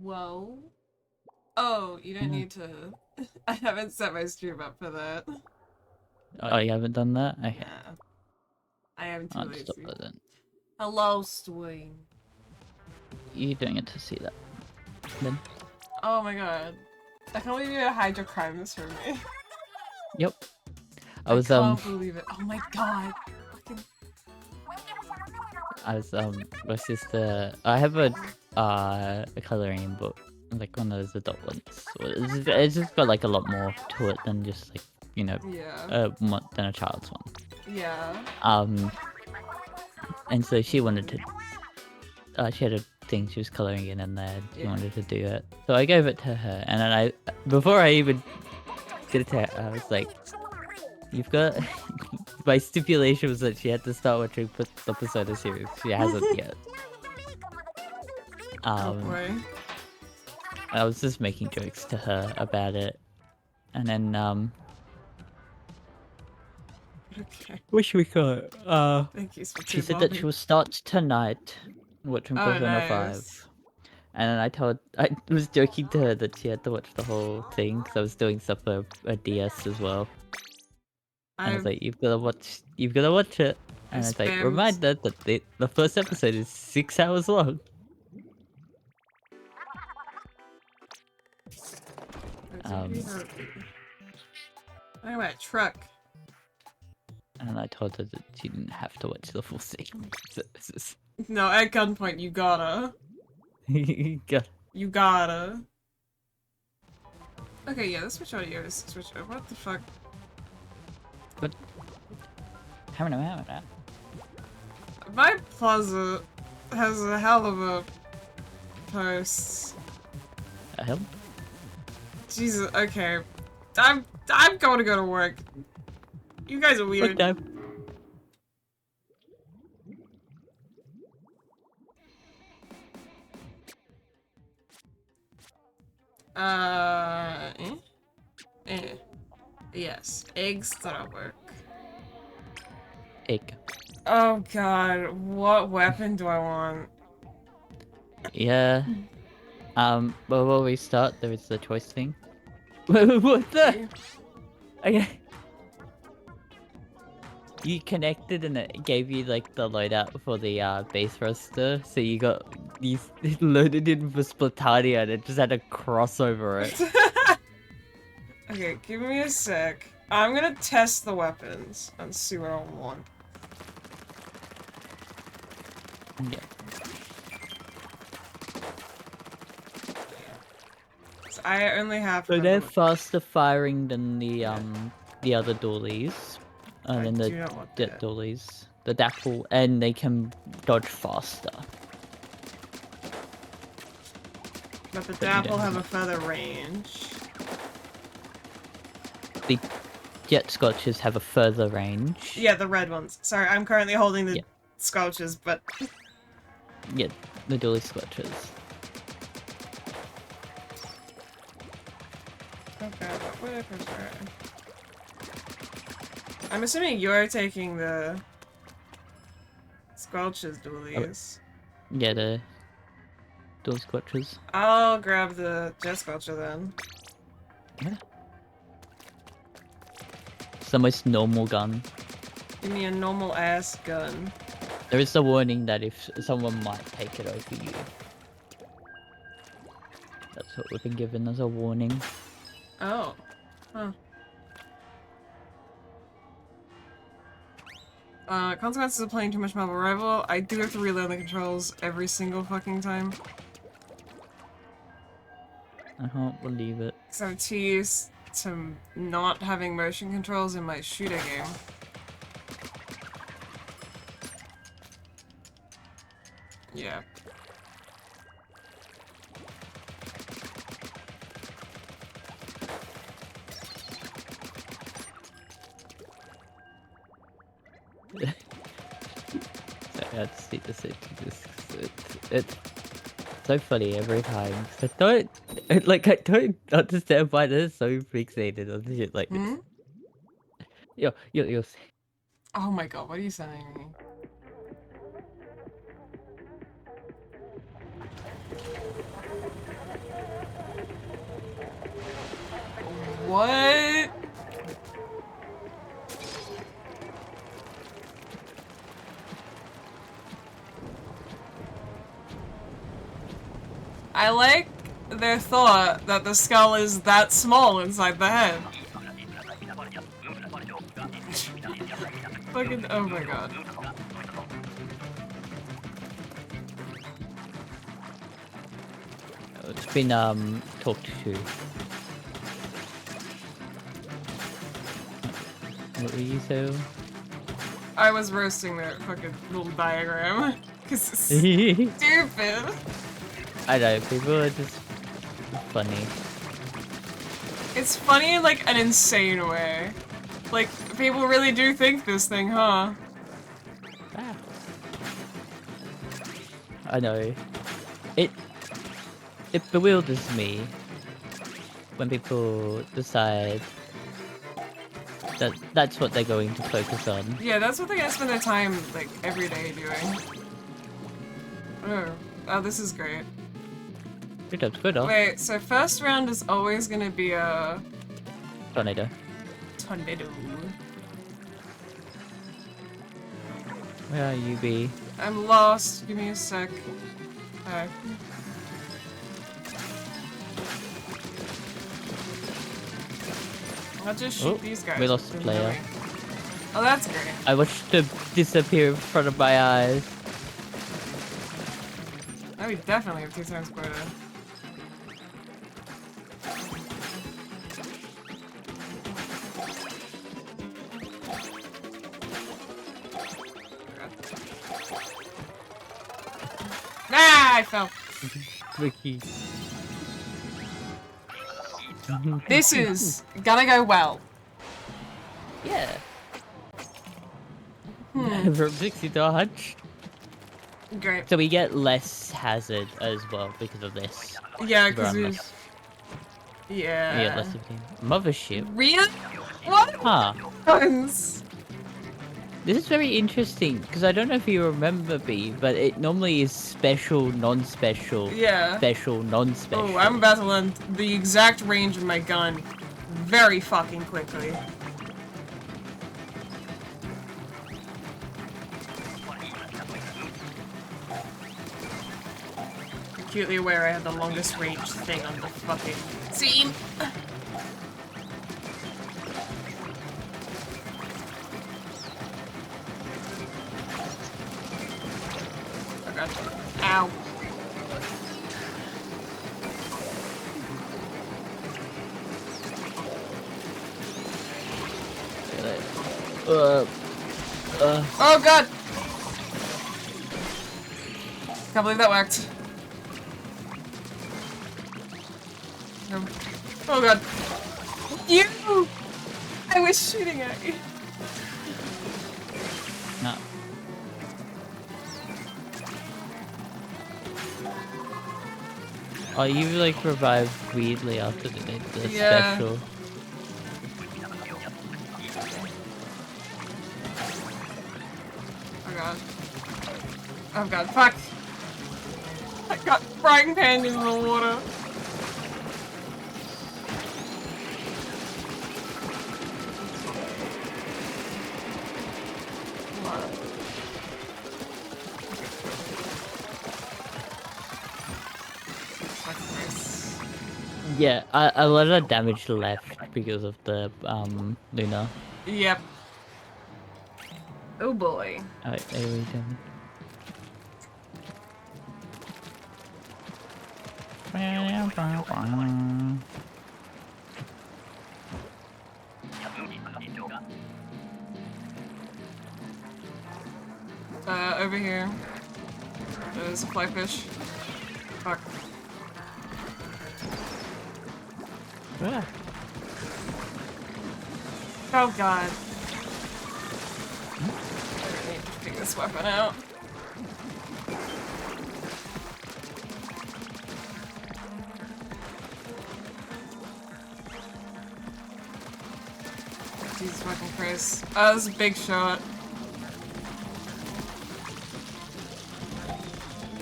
Whoa. Oh, you don't need to. I haven't set my stream up for that. Oh, you haven't done that? Okay. Nah. I am too I'll lazy. stop that then. Hello, stream. You don't get to see that. Then. Oh my god. I can't believe you hide your crimes from me. Yep. I can't believe it. Oh my god. Fucking... my sister. I have a coloring book, like one of those adult ones. It's just got like a lot more to it than just like Yeah. than a child's one. Yeah. And so she wanted to. She had a thing she was coloring in, and then she wanted to do it. So I gave it to her, and then before I even did it to her, I was like, "You've got." My stipulation was that she had to start watching the Persona series. She hasn't yet. Oh boy. I was just making jokes to her about it, and then Okay. what should we call it? Thank you, She said that she will start tonight watching Persona 5. And then I was joking to her that she had to watch the whole thing because I was doing stuff for a DS as well. And I was like, you've got to watch it. And I was like, reminder that the first episode is 6 hours long. Anyway, truck. And I told her that she didn't have to watch the full thing. No, at gunpoint, you gotta. You gotta. Okay, yeah, let's switch audios. What the fuck? But my plaza has a hell of a post. A hell? Jesus, okay. I'm going to go to work. You guys are weird. Okay. Yes. Eggstra work. Egg. Oh god, what weapon do I want? Yeah. Before we start, there is the choice thing. What the? Okay. You connected and it gave you like the loadout for the base roster, so you got these loaded in for Splatoon and it just had a cross over it. Okay, give me a sec. I'm gonna test the weapons and see what I want. Yeah. So I only have. So they're faster firing than the other dollies, than the jet dollies, the dapple, and they can dodge faster. But the dapple have a further range. The jet scotches have a further range. Yeah, the red ones. Sorry, I'm currently holding the scotches, but... Yeah, the dolly scotches. Okay, what would I prefer? I'm assuming you're taking the... Squelches dualies. Yeah, the dolly scotches. I'll grab the jet squelcher then. Yeah. It's the most normal gun. Give me a normal ass gun. There is a warning that if someone might take it over you. That's what we've been given as a warning. Oh. Huh. Consequences of playing too much Marvel Rival. I do have to relearn the controls every single fucking time. I can't believe it. Because I'm too used to not having motion controls in my shooter game. Yeah. I just need to say it's so funny every time. I don't understand why they're so fixated on shit like this. You'll see. Oh my god, what are you sending me? I like their thought that the skull is that small inside the head. Fucking, oh my god. It's been talked to. What were you saying? I was roasting their fucking little diagram. Cause it's stupid. I know, people are just funny. It's funny in like an insane way. Like, people really do think this thing, huh? Ah. I know. It bewilders me when people decide that that's what they're going to focus on. Yeah, that's what they gotta spend their time, like, every day doing. Oh, this is great. Good job, good job. Wait, so first round is always gonna be a... Tornado. Tornado. Where are you, B? I'm lost. Give me a sec. Hi. I'll just shoot these guys. We lost a player. Oh, that's great. I watched them disappear in front of my eyes. Oh, we definitely have 2 times quota. Ah, I fell. Ricky. This is gonna go well. Yeah. From 60 to 100. Great. So we get less hazard as well because of this. Yeah, because we... We Yeah. get less of the mothership. Really? What? Huh. Guns? This is very interesting because I don't know if you remember, B, but it normally is special, non-special, Yeah. special, non-special. Oh, I'm about to learn the exact range of my gun very fucking quickly. Acutely aware I have the longest range thing on the fucking team. Oh god. Ow. Oh god! Can't believe that worked. No. Oh god. You! I was shooting at you. No. Oh, you like revived weirdly after the special. Oh god. Oh god, fuck! I got frying pan in the water. Yeah, a lot of damage left because of the Luna. Yep. Oh boy. Alright, there we go. Over here. There's a fly fish. Fuck. Yeah. Oh god. I need to take this weapon out. Jesus fucking Christ. Oh, that was a big shot.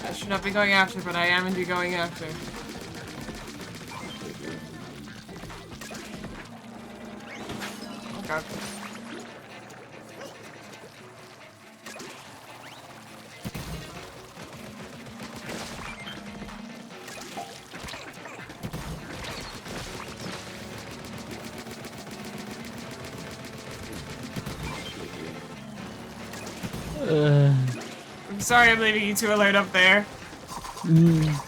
I should not be going after, but I am indeed going after. Oh god. Sorry I'm leaving you two alone up there.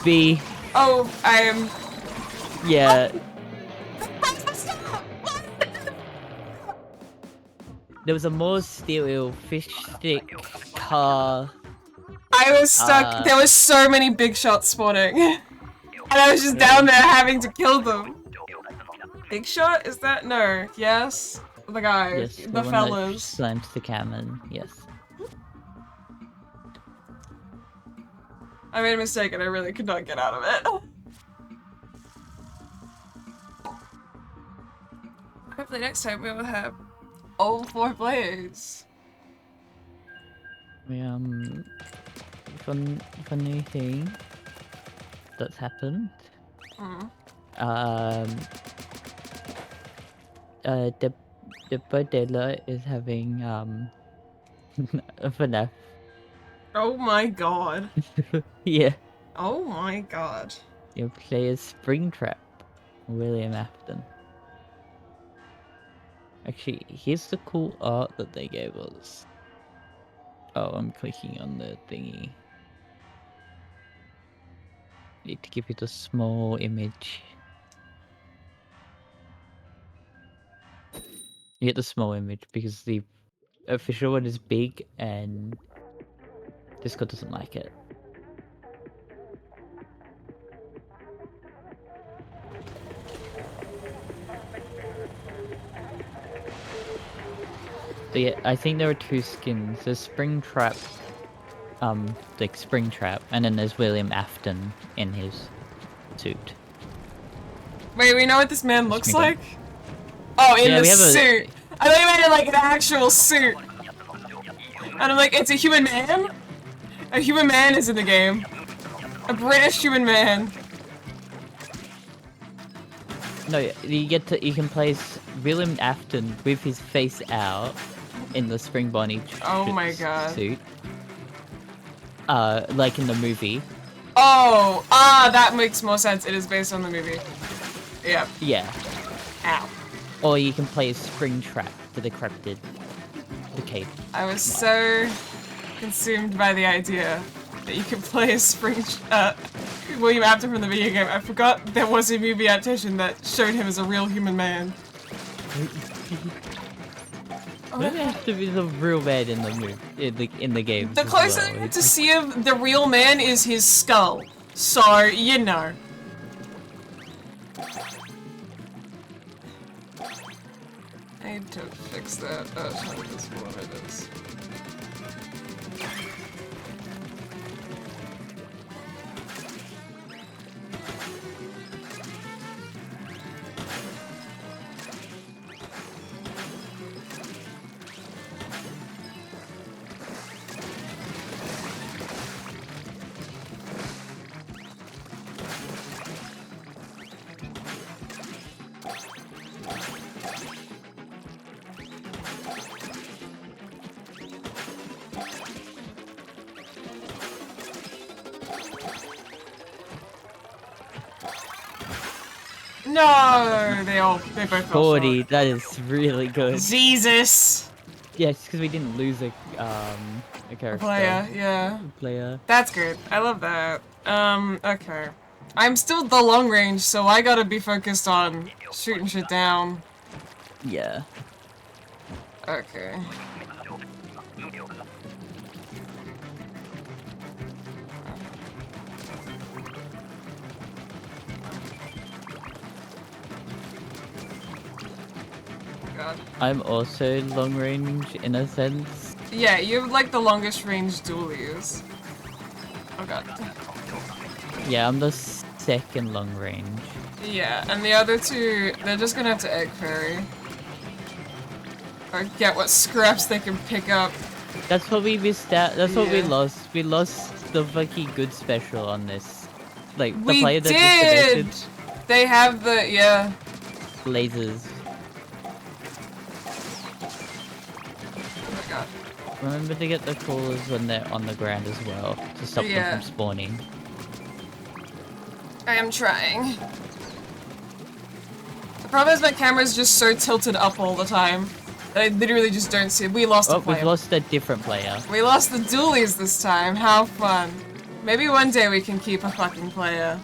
B. Oh, I am... Yeah. There was a more stereo fish stick car. I was stuck. There was so many big shots spawning. And I was just down there having to kill them. Big shot? Is that? No. Yes? The guy. Yes, the one fellas. that slams the cannon. Yes. I made a mistake and I really could not get out of it. Hopefully next time we will have all 4 players. Funny thing that's happened. The Bodella is having a FNAF. Oh my god. Yeah. Oh my god. You play as Springtrap, William Afton. Actually, here's the cool art that they gave us. Oh, I'm clicking on the thingy. Need to give you the small image. You get the small image because the official one is big and Discord doesn't like it. So yeah, I think there are 2 skins. There's Springtrap, like Springtrap, and then there's William Afton in his suit. Wait, we know what this man looks like? Oh, in the suit! I thought you meant in like an actual suit! And I'm like, it's a human man? A human man is in the game. A British human man. No, you can play as William Afton with his face out in the Spring Bonnie suit. Like in the movie. Oh, that makes more sense. It is based on the movie. Yep. Yeah. Ow. Or you can play as Springtrap, the decrepit. The cape. I was so consumed by the idea that you could play as William Afton from the video game. I forgot there was a movie adaptation that showed him as a real human man. Maybe have to be the real man in the movie, in the game. The closest I get to see of the real man is his skull. So, you know. I need to fix that. Tell me this what it is. No, they both 40. That is really good. Jesus. Yeah, it's because we didn't lose a character. A player, yeah. A player. That's good. I love that. Okay. I'm still the long range, so I gotta be focused on shooting shit down. Yeah. Okay. God. I'm also long range in a sense. Yeah, you have like the longest range dualies. Oh god. Yeah, I'm the second long range. Yeah, and the other 2, they're just gonna have to egg fairy. Or get what scraps they can pick up. That's what we missed out. That's what we lost. We lost the fucking good special on this. Like, the player that disconnected. They have the, yeah. Lasers. Remember to get the crawlers when they're on the ground as well, to stop them from spawning. I am trying. The problem is my camera's just so tilted up all the time. that I literally just don't see. We lost a player. We've lost a different player. We lost the dualies this time. How fun. Maybe one day we can keep a fucking player.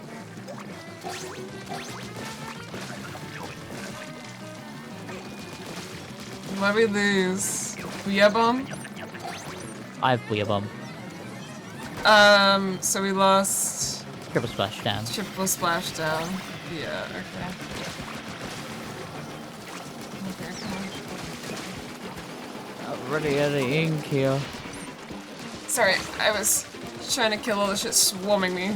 What did we lose? Booyah Bomb? I have Booyah Bomb. So we lost... Triple Splashdown. Triple Splashdown. Yeah, okay. Okay, come on. Already out of ink here. Sorry, I was trying to kill all the shit swarming me.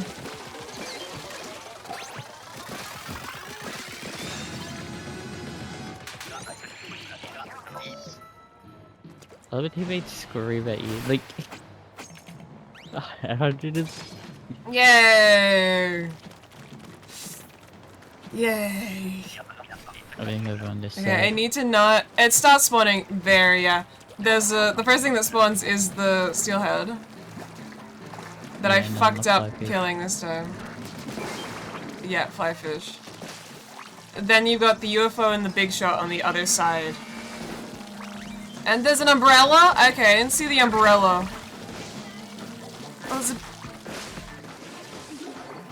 Other teammates scream at you, like... How did this... Yay! Yay! I think everyone just Okay, I need to not... It starts spawning there, yeah. There's the first thing that spawns is the steelhead. That I fucked up killing this time. Yeah, flyfish. Then you've got the UFO and the big shot on the other side. And there's an umbrella? Okay, I didn't see the umbrella. Oh,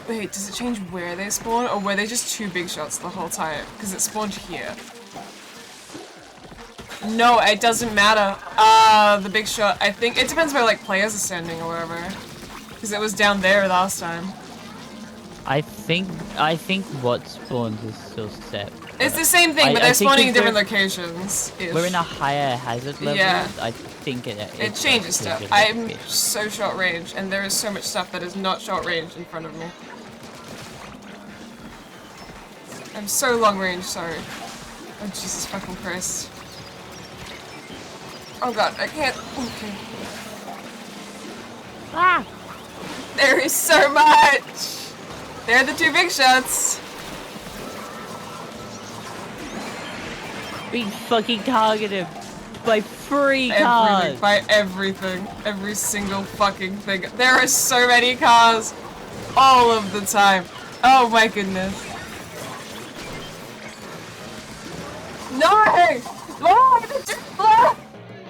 wait, does it change where they spawn? Or were they just two big shots the whole time? Because it spawned here. No, it doesn't matter. The big shot, I think, it depends where, like, players are standing or wherever. Because it was down there last time. I think what spawns is still set. It's the same thing, but they're spawning in different locations. We're in a higher hazard level. Yeah. I think it changes stuff. I'm so short range, and there is so much stuff that is not short range in front of me. I'm so long range, sorry. Oh, Jesus fucking Christ. Oh god, I can't. Okay. Ah! There is so much! They're the two big shots! We fucking target him by 3 cars! By everything. Every single fucking thing. There are so many cars! All of the time. Oh my goodness. No! No!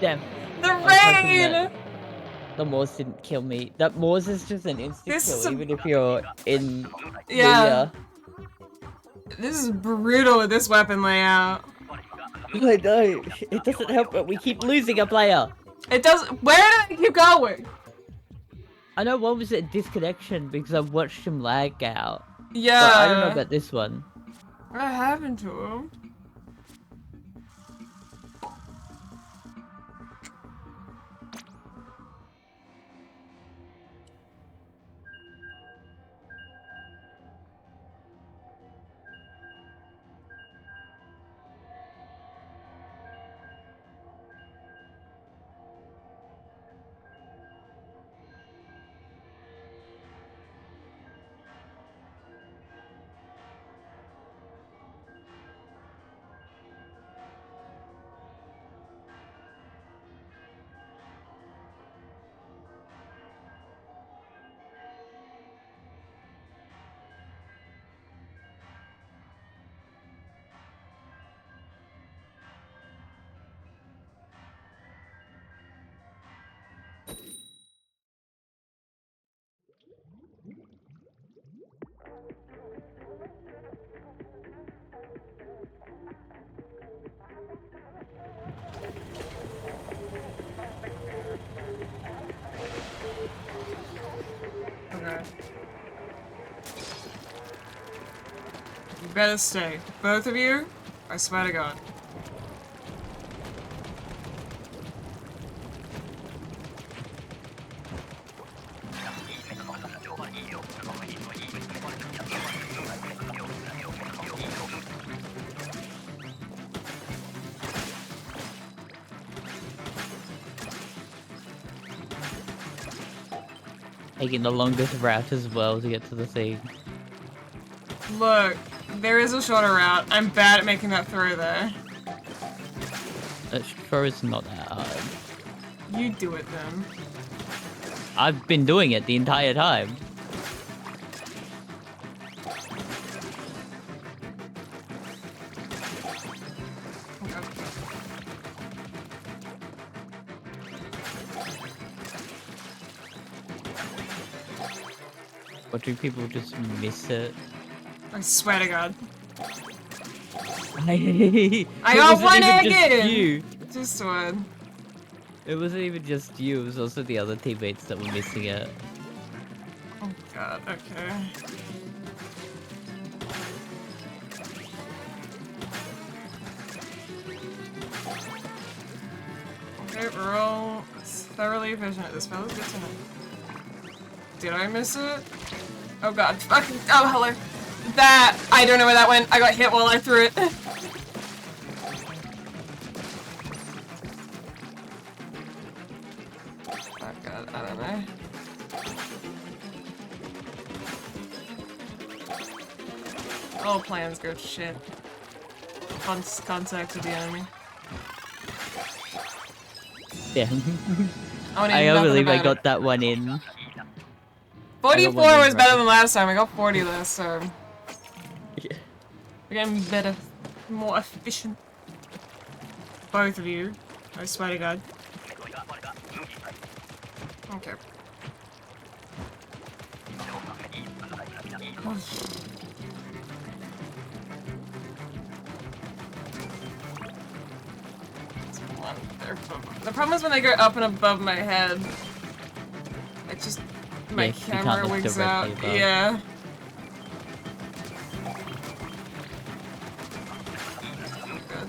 Damn. The rain! The Moors didn't kill me. That Moors is just an instant kill, even if you're in the, This is brutal with this weapon layout. I know. It doesn't help, but we keep losing a player. It does. Where did I keep going? I know one was a disconnection because I watched him lag out. Yeah. But I don't know about this one. What happened to him? You better stay. Both of you? I swear to God. Taking the longest route as well to get to the thing. Look, there is a shorter route. I'm bad at making that throw there. That throw is not that hard. You do it then. I've been doing it the entire time. watching people just miss it. I swear to God. I got one egg in! You. Just one. It wasn't even just you, it was also the other teammates that were missing it. Oh God, okay. Okay, we're all thoroughly efficient at this, fellas. Good to know. Did I miss it? Oh God, fucking, oh hello. That, I don't know where that went. I got hit while I threw it. Oh God, I don't know. All plans go to shit. Contact with the enemy. Yeah. I can't believe I got that one in. 44 was better than last time. I got 40 last time. Yeah. We're getting better. More efficient. Both of you. I swear to God. Okay. The problem is when they go up and above my head, it just my camera wigs out. Yeah. Good.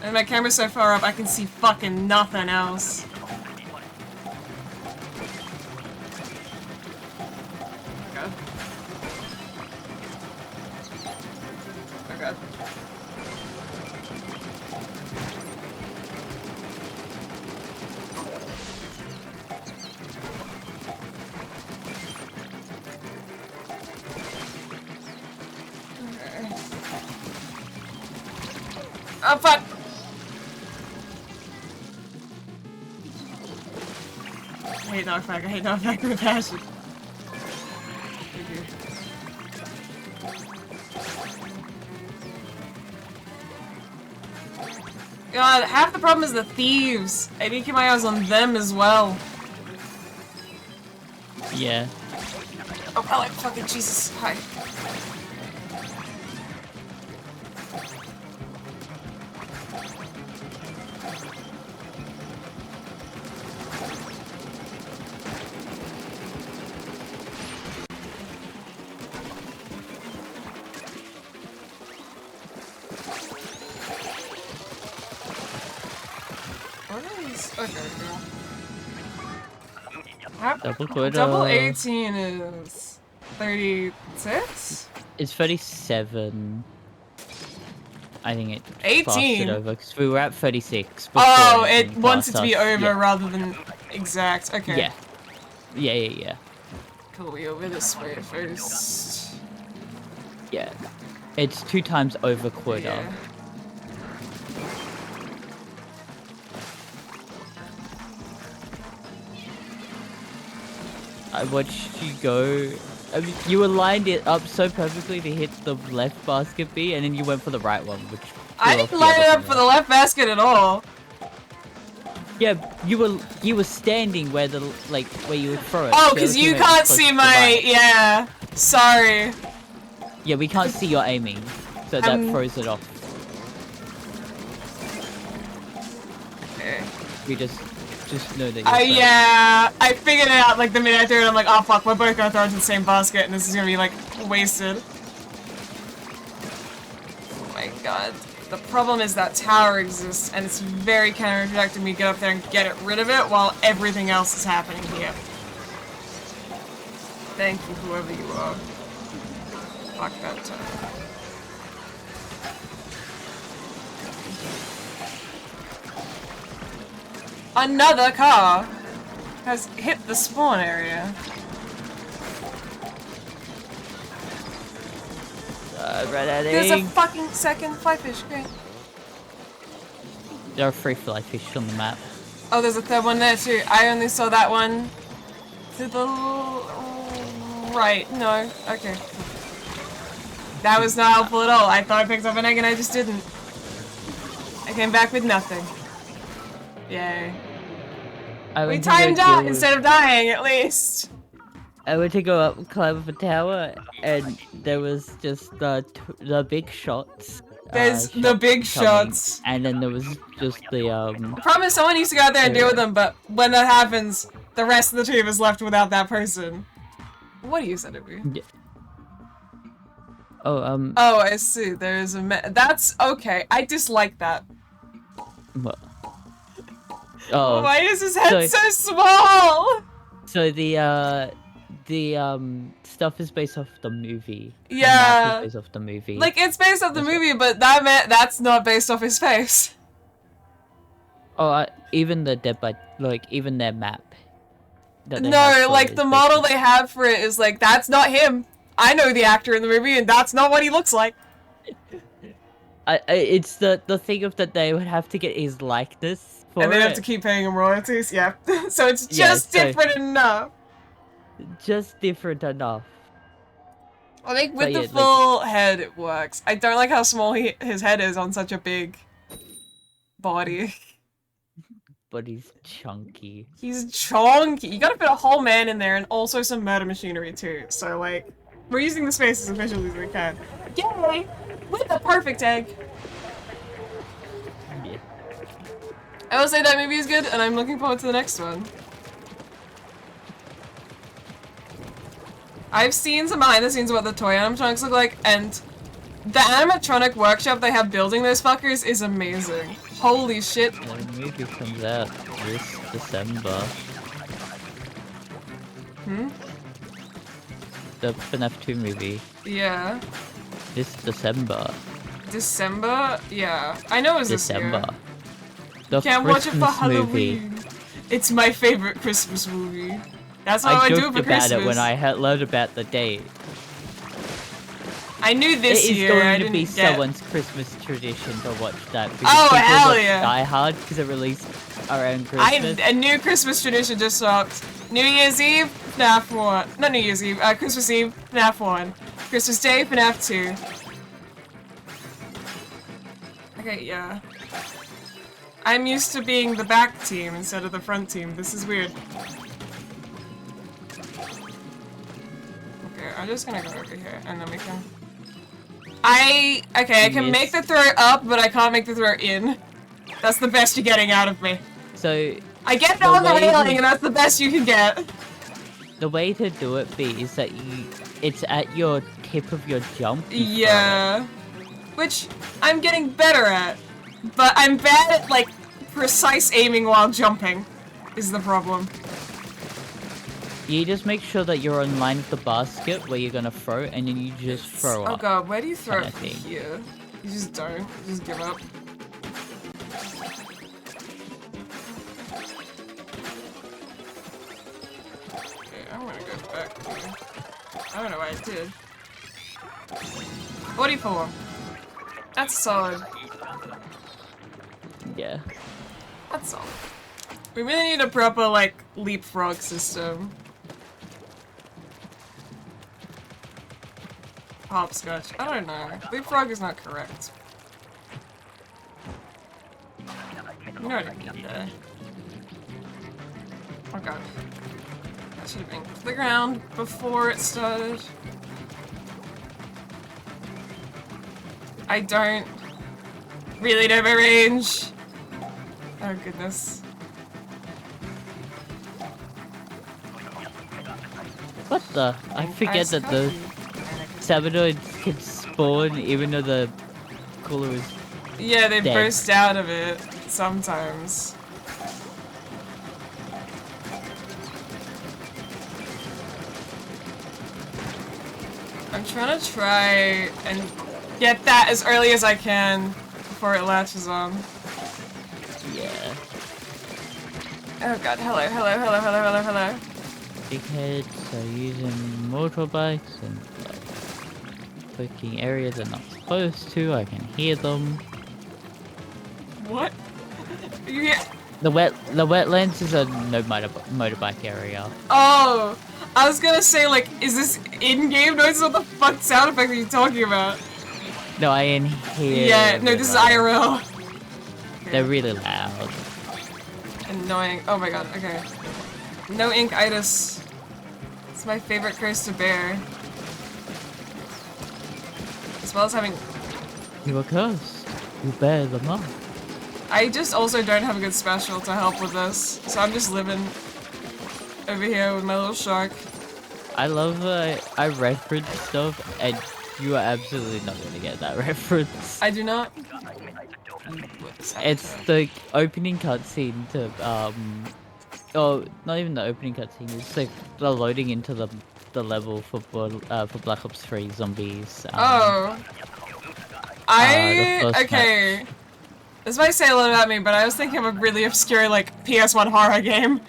And my camera's so far up, I can see fucking nothing else. Okay. Okay. Oh fuck! I hate knockback, I hate knockback with passion. God, half the problem is the thieves. I need to keep my eyes on them as well. Yeah. Oh, I like fucking Jesus. Hi. Okay, double 18 is 36? It's 37. I think it 18? passed it over because we were at 36. Oh, it wants it to be over rather than exact. Okay. Yeah. Yeah. Cool, we over this way first. Yeah. It's 2 times over quota. Yeah. I watched you go. I mean, you aligned it up so perfectly to hit the left basket B, and then you went for the right one, which I didn't line it up for the left basket at all. Yeah, you were standing where the where you would throw it. Oh, because you can't see my yeah. Sorry. Yeah, we can't see your aiming, so that throws it off. Okay. We just know that. Yeah, I figured it out like the minute I threw it. I'm like, oh fuck, we're both gonna throw it in the same basket, and this is gonna be like wasted. Oh my god. The problem is that tower exists, and it's very counterproductive me get up there and get rid of it while everything else is happening here. Thank you, whoever you are. Fuck that tower. Another car has hit the spawn area. There's a fucking second flyfish, great. There are 3 flyfish on the map. Oh, there's a third one there too. I only saw that one to the right. No, okay. That was not helpful at all. I thought I picked up an egg and I just didn't. I came back with nothing. Yay. We timed out instead of dying, at least. I went to go up and climb up a tower, and there was just the big shots. There's the big coming, shots. and then there was just the I promise someone needs to go out there and deal with them, but when that happens, the rest of the team is left without that person. What do you said it be? Yeah. Oh, Oh, I see. There's a that's okay. I dislike that. What? Oh. Why is his head so small? So the stuff is based off the movie. Yeah. It's based off the movie. Like, it's based off the movie, but that's not based off his face. Oh, even the Dead by, like, even their map. No, like, the model they have for it is like, that's not him. I know the actor in the movie, and that's not what he looks like. It's the thing of that they would have to get his likeness for and they have to keep paying him royalties, yeah. So it's just different enough. Just different enough. I think with the full head, it works. I don't like how small his head is on such a big body. But he's chunky. He's chunky. You gotta fit a whole man in there and also some murder machinery too. So like, we're using the space as efficiently as we can. Yay! With the perfect egg. Yeah. I will say that movie is good, and I'm looking forward to the next one. I've seen some behind the scenes of what the toy animatronics look like, and the animatronic workshop they have building those fuckers is amazing. Holy shit. The movie comes out this December. Hmm? The FNAF 2 movie. Yeah. This December. December? Yeah. I know it's December. This year. The Can't watch it for Halloween. It's my favorite Christmas movie. That's what I do for Christmas. I joked about it when I learned about the date. I knew this year. It is going to be someone's Christmas tradition to watch that. Oh, hell yeah. Die Hard because it released around Christmas. A new Christmas tradition just dropped. New Year's Eve, FNAF 1. Not New Year's Eve, Christmas Eve, FNAF 1. Christmas Day, FNAF 2. Okay, yeah. I'm used to being the back team instead of the front team. This is weird. Okay, I'm just gonna go over here and then we can... I can make the throw up, but I can't make the throw in. That's the best you're getting out of me. So... I get it on the railing, and that's the best you can get. The way to do it, B, is that it's at your tip of your jump. Yeah. Which I'm getting better at. But I'm bad at, like, precise aiming while jumping, is the problem. You just make sure that you're in line with the basket where you're gonna throw, and then you just throw up. Oh god, where do you throw it from here? You just don't. You just give up. Okay, I'm gonna go back here. I don't know why I did. 44. That's solid. Yeah. That's solid. We really need a proper, like, leapfrog system. Hopscotch. I don't know. Leapfrog is not correct. You know what I mean there. Oh god. That should have been to the ground before it started. I don't really know my range. Oh goodness. What the? I forget that the Sabonoids can spawn even though the cooler is Yeah, they dead. burst out of it sometimes. I'm trying to and get that as early as I can before it latches on. Yeah. Oh god, hello, hello, hello, hello, hello, hello. Big heads are using motorbikes and like clicking areas they're not supposed to. I can hear them. What? You hear? The wetlands is a no motorbike area. Oh, I was gonna say like, is this in-game noise? What the fuck sound effect are you talking about? No, I hear. Yeah, no, this is IRL. They're really loud. Annoying. Oh my god. Okay. No ink-itis. It's my favorite curse to bear. As well as having... You are cursed. You bear the mark. I just also don't have a good special to help with this, so I'm just living over here with my little shark. I love I reference stuff, and you are absolutely not going to get that reference. I do not. It's the opening cutscene to oh, not even the opening cutscene. It's like the loading into the level for Black Ops 3 Zombies. Okay. This might say a lot about me, but I was thinking of a really obscure, like, PS1 horror game.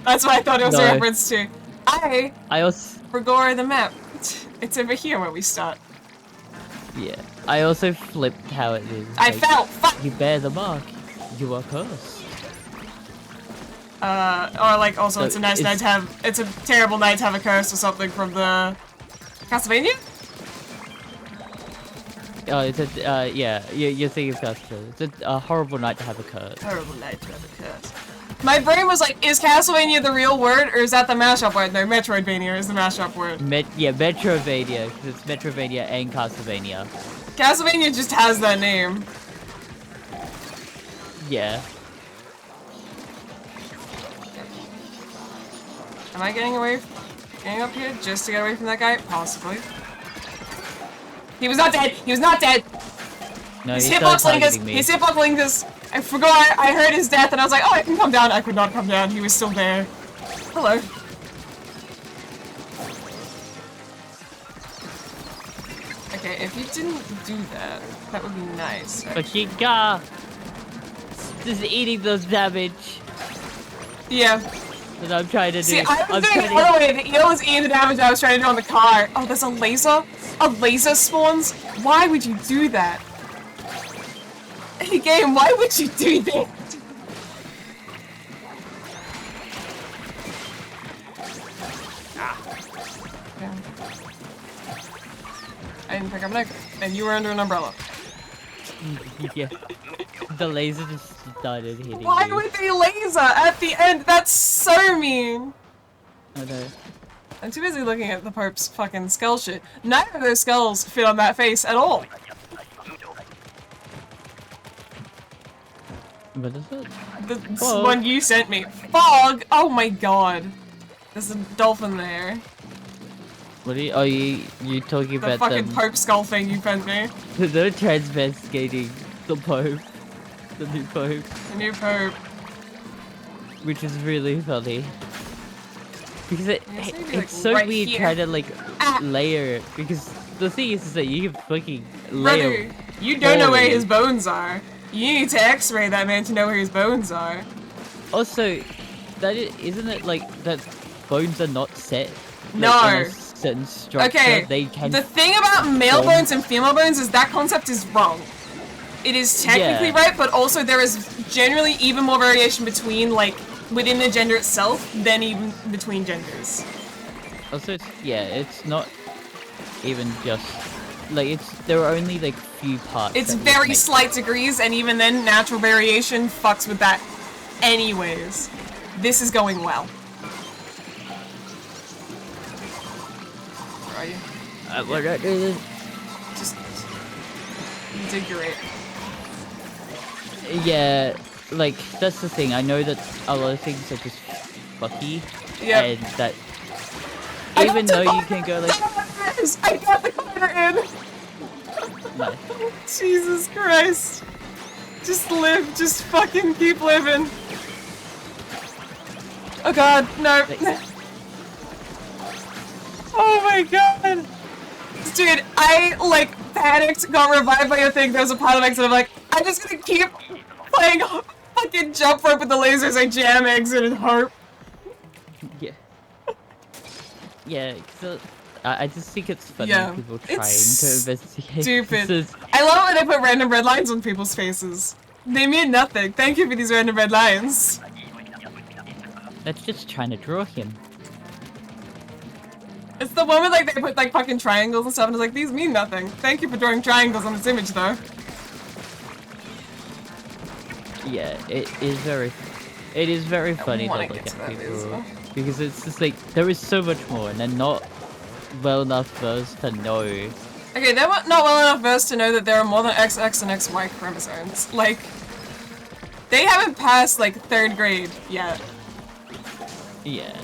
That's what I thought it was a reference to. I also forgot the map. It's over here where we start. Yeah. I also flipped how it is. I fell! Fuck! You bear the mark. You are cursed. Or like, also, so it's a nice night to have. It's a terrible night to have a curse or something from the Castlevania? Oh, it's a, yeah, you're thinking of Castlevania. It's a horrible night to have a curse. Horrible night to have a curse. My brain was like, is Castlevania the real word, or is that the mashup word? No, Metroidvania is the mashup word. Yeah, Metrovania, because it's Metrovania and Castlevania. Castlevania just has that name. Yeah. Am I getting up here just to get away from that guy? Possibly. He was not dead! He was not dead! No, his hitbox linkers! His hitbox linkers! I forgot, I heard his death and I was like, oh, I can come down. I could not come down. He was still there. Hello. Okay, if you didn't do that, that would be nice. But she got just eating those damage. Yeah. That I'm trying to do. See, I was doing the other way. The eel was eating the damage I was trying to do on the car. Oh, there's a laser? A laser spawns? Why would you do that? Hey, game, why would you do that? Yeah. I didn't pick up an egg, and you were under an umbrella. Yeah. The laser just started hitting Why me. would they laser at the end? That's so mean. I know. I'm too busy looking at the Pope's fucking skull shit. Neither of those skulls fit on that face at all. What is it? The one you sent me. Fog! Oh my god. There's a dolphin there. What are you? Oh, you talking about the fucking Pope skull thing you sent me? They're transvestigating the Pope. The new Pope. The new Pope. Which is really funny. Because it's like so right weird here. trying to like layer it. Because the thing is that you can fucking layer. Brother, you don't know where his bones are. You need to X-ray that man to know where his bones are. Also, isn't it like that bones are not set? Like, No. in a certain structure. Okay. They can. The thing about male bones and female bones is that concept is wrong. It is technically right, but also there is generally even more variation between like within the gender itself than even between genders. Also, it's not even just like there are only like few parts. It's very slight degrees, and even then, natural variation fucks with that. Anyways, this is going well. Where are you? What I do this? Just invigorate. Yeah, like that's the thing. I know that a lot of things are just fucky, and that even though you can go like, I got the climber in. No. Jesus Christ! Just live. Just fucking keep living. Oh God, no. Oh my God. Dude, I like panicked, got revived by a thing. There was a pile of eggs, and I'm like, I'm just gonna keep playing fucking jump rope with the lasers. I jam exit and harp. Yeah. Yeah, cause I just think it's funny people trying to investigate. Stupid. I love when they put random red lines on people's faces. They mean nothing. Thank you for these random red lines. That's just trying to draw him. It's the one where like they put like fucking triangles and stuff, and it's like, these mean nothing. Thank you for drawing triangles on this image, though. Yeah, it is very funny to look at people because it's just like there is so much more, and they're not well enough versed to know. Okay, they're not well enough versed to know that there are more than XX and XY chromosomes. Like, they haven't passed like 3rd grade yet. Yeah.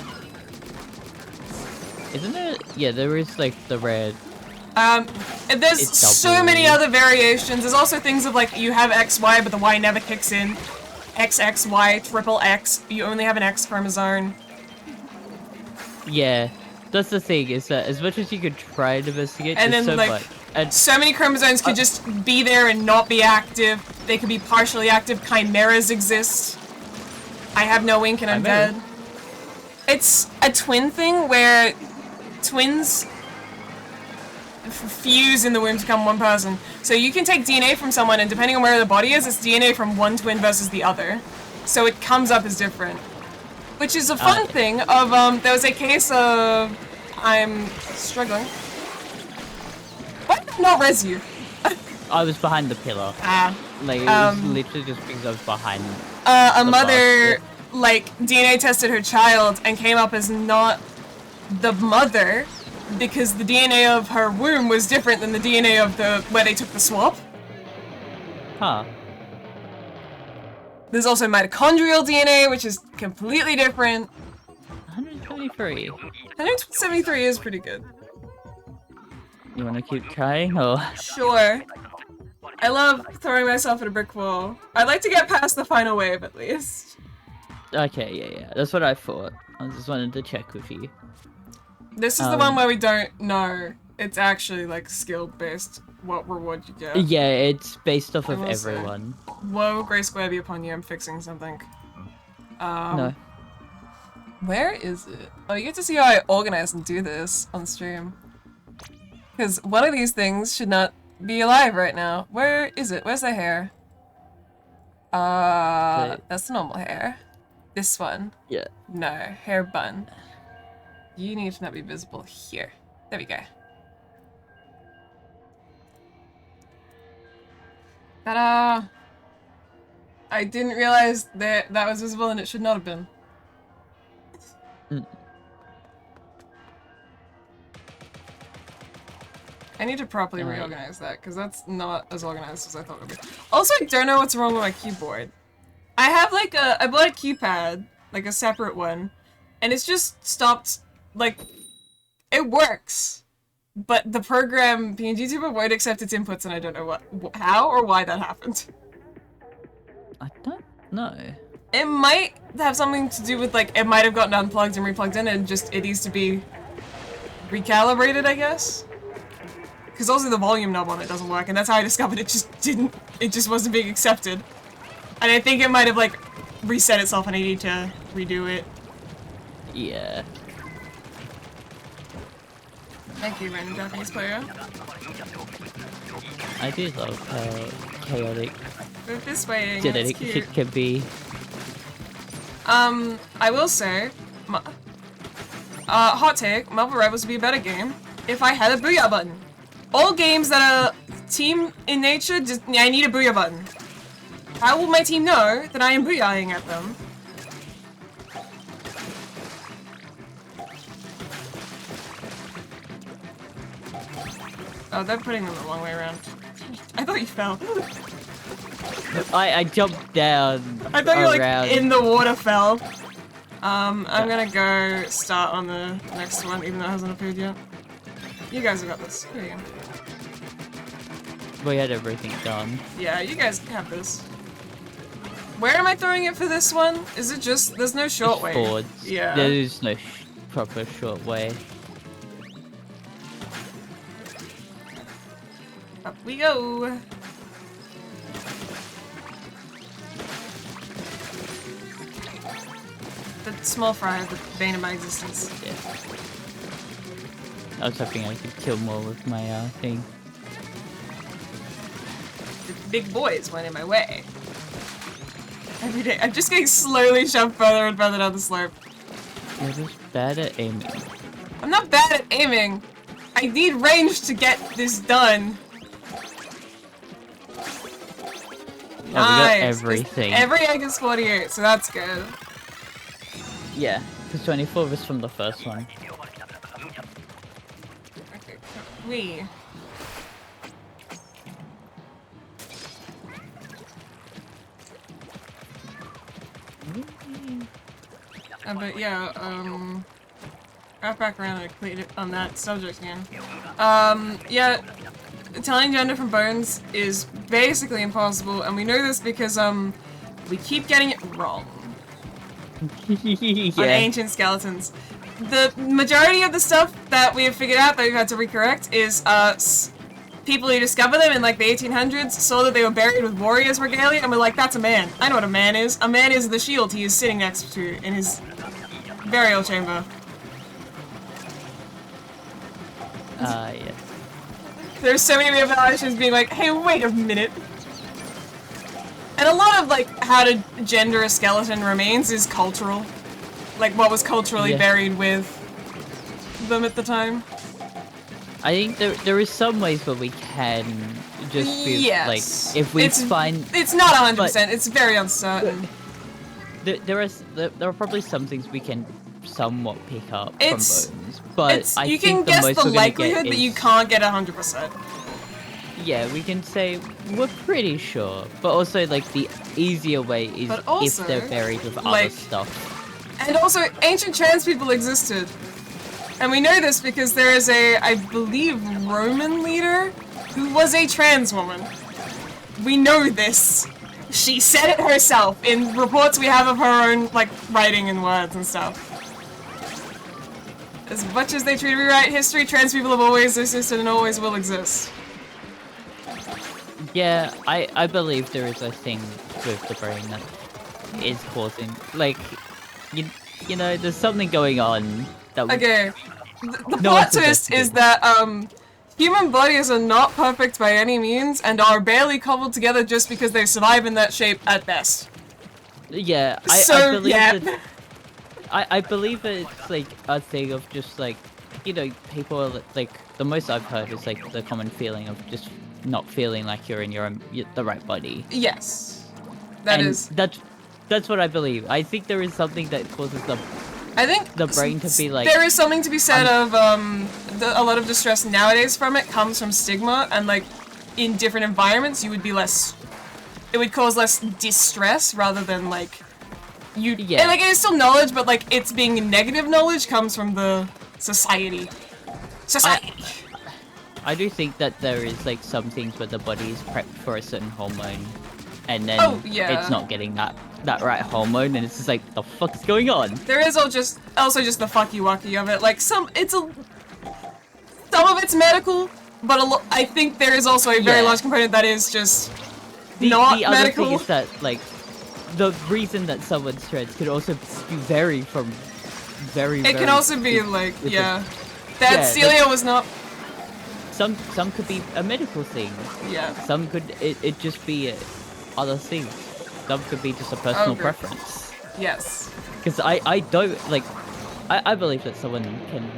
Isn't it? Yeah, there is like the red. There's so many other variations. There's also things of like you have XY, but the Y never kicks in. XXY, triple X. You only have an X chromosome. Yeah, that's the thing. Is that as much as you could try to investigate, and then so like much. And so many chromosomes could just be there and not be active. They could be partially active. Chimeras exist. I have no ink and I'm dead. It's a twin thing where twins fuse in the womb to become one person. So you can take DNA from someone, and depending on where the body is, it's DNA from one twin versus the other. So it comes up as different. Which is a fun thing of, there was a case of... I'm struggling. Why did I not res you? I was behind the pillar. Like, it was literally just because I was behind a mother, like, DNA tested her child and came up as not the mother because the DNA of her womb was different than the DNA of the where they took the swab. Huh. There's also mitochondrial DNA, which is completely different. 173. 173 is pretty good. You want to keep trying, or? Sure. I love throwing myself at a brick wall. I'd like to get past the final wave, at least. Okay, yeah. That's what I thought. I just wanted to check with you. This is the one where we don't know. It's actually, like, skill-based what reward you get. Yeah, it's based off of everyone. Whoa, Grey Square be upon you, I'm fixing something. No. Where is it? Oh, you get to see how I organize and do this on stream. Because one of these things should not be alive right now. Where is it? Where's the hair? That's the normal hair. This one. Yeah. No, hair bun. You need to not be visible here. There we go. Ta-da! I didn't realize that that was visible and it should not have been. I need to properly reorganize that, because that's not as organized as I thought it would be. Also, I don't know what's wrong with my keyboard. I have like I bought a keypad, like a separate one, and it's just stopped, like, it works. But the program, PNGTuber, won't accept its inputs, and I don't know how or why that happened. I don't know. It might have something to do with, like, it might have gotten unplugged and replugged in, and just, it needs to be recalibrated, I guess? Because also the volume knob on it doesn't work, and that's how I discovered it just wasn't being accepted. And I think it might have, like, reset itself and I need to redo it. Yeah. Thank you, random Japanese player. I do love how chaotic Move this way, genetic shit can be. I will say, hot take, Marvel Rivals would be a better game if I had a booyah button. All games that are team in nature, I need a booyah button. How will my team know that I am booyahing at them? Oh, they're putting them the wrong way around. I thought you fell. I jumped down. I thought you were like in the water fell. I'm gonna go start on the next one, even though it hasn't appeared yet. You guys have got this. Here you go. We had everything done. Yeah, you guys have this. Where am I throwing it for this one? Is it just... There's no short way. Forwards. Yeah. There is no proper short way. Up we go. The small fry of the bane of my existence. Yeah. I was hoping I could kill more with my thing. The big boys went in my way. Every day, I'm just getting slowly shoved further and further down the slope. You're just bad at aiming. I'm not bad at aiming. I need range to get this done. Oh, nice. We got everything. Every egg is 48, so that's good. Yeah. Because 24 was from the first one. Okay, we. But yeah, wrap back around and complete it on that subject again. Yeah, telling gender from bones is basically impossible, and we know this because, we keep getting it wrong. Yeah. On ancient skeletons. The majority of the stuff that we have figured out that we've had to recorrect is, people who discovered them in, like, the 1800s saw that they were buried with warriors' regalia, and were like, that's a man. I know what a man is. A man is the shield he is sitting next to in his burial chamber. Yeah. There's so many revelations being like, hey, wait a minute. And a lot of, like, how to gender a skeleton remains is cultural. Like, what was culturally buried with them at the time. I think there is some ways where we can just be, like, if we find... It's not 100%, it's very uncertain. There are probably some things we can somewhat pick up from bones, but I you think can guess the most likelihood that you can't get 100%. Yeah, we can say we're pretty sure, but also like the easier way is also, if they're buried with like, other stuff. And also, ancient trans people existed. And we know this because there is a, I believe, Roman leader who was a trans woman. We know this. She said it herself in reports we have of her own, like, writing and words and stuff. As much as they try to rewrite history, trans people have always existed and always will exist. Yeah, I believe there is a thing with the brain that is causing, like, you know, there's something going on that okay, the plot twist is that, human bodies are not perfect by any means and are barely cobbled together just because they survive in that shape at best. Yeah, I believe that... I believe that it's, like, a thing of just, like, you know, people are, like, the most I've heard is, like, the common feeling of just not feeling like you're in the right body. Yes. That's what I believe. I think there is something that causes the brain to be like... There is something to be said of, a lot of distress nowadays from it comes from stigma, and, like, in different environments you would be less... It would cause less distress rather than, like... Yeah. And, like, it is still knowledge, but, like, it's being negative knowledge comes from the society. I do think that there is, like, some things where the body is prepped for a certain hormone, and then it's not getting that right hormone, and it's just like, the fuck is going on? There is also just the fucky-wucky of it. Like, some of it's medical, but I think there is also a very large component that is just not medical. The other thing is that, like, the reason that someone's trans could also vary from very. It can also be like, that Celia was not. Some could be a medical thing. Yeah. Some could it just be other things. Some could be just a personal preference. Yes. Because I don't like. I believe that someone can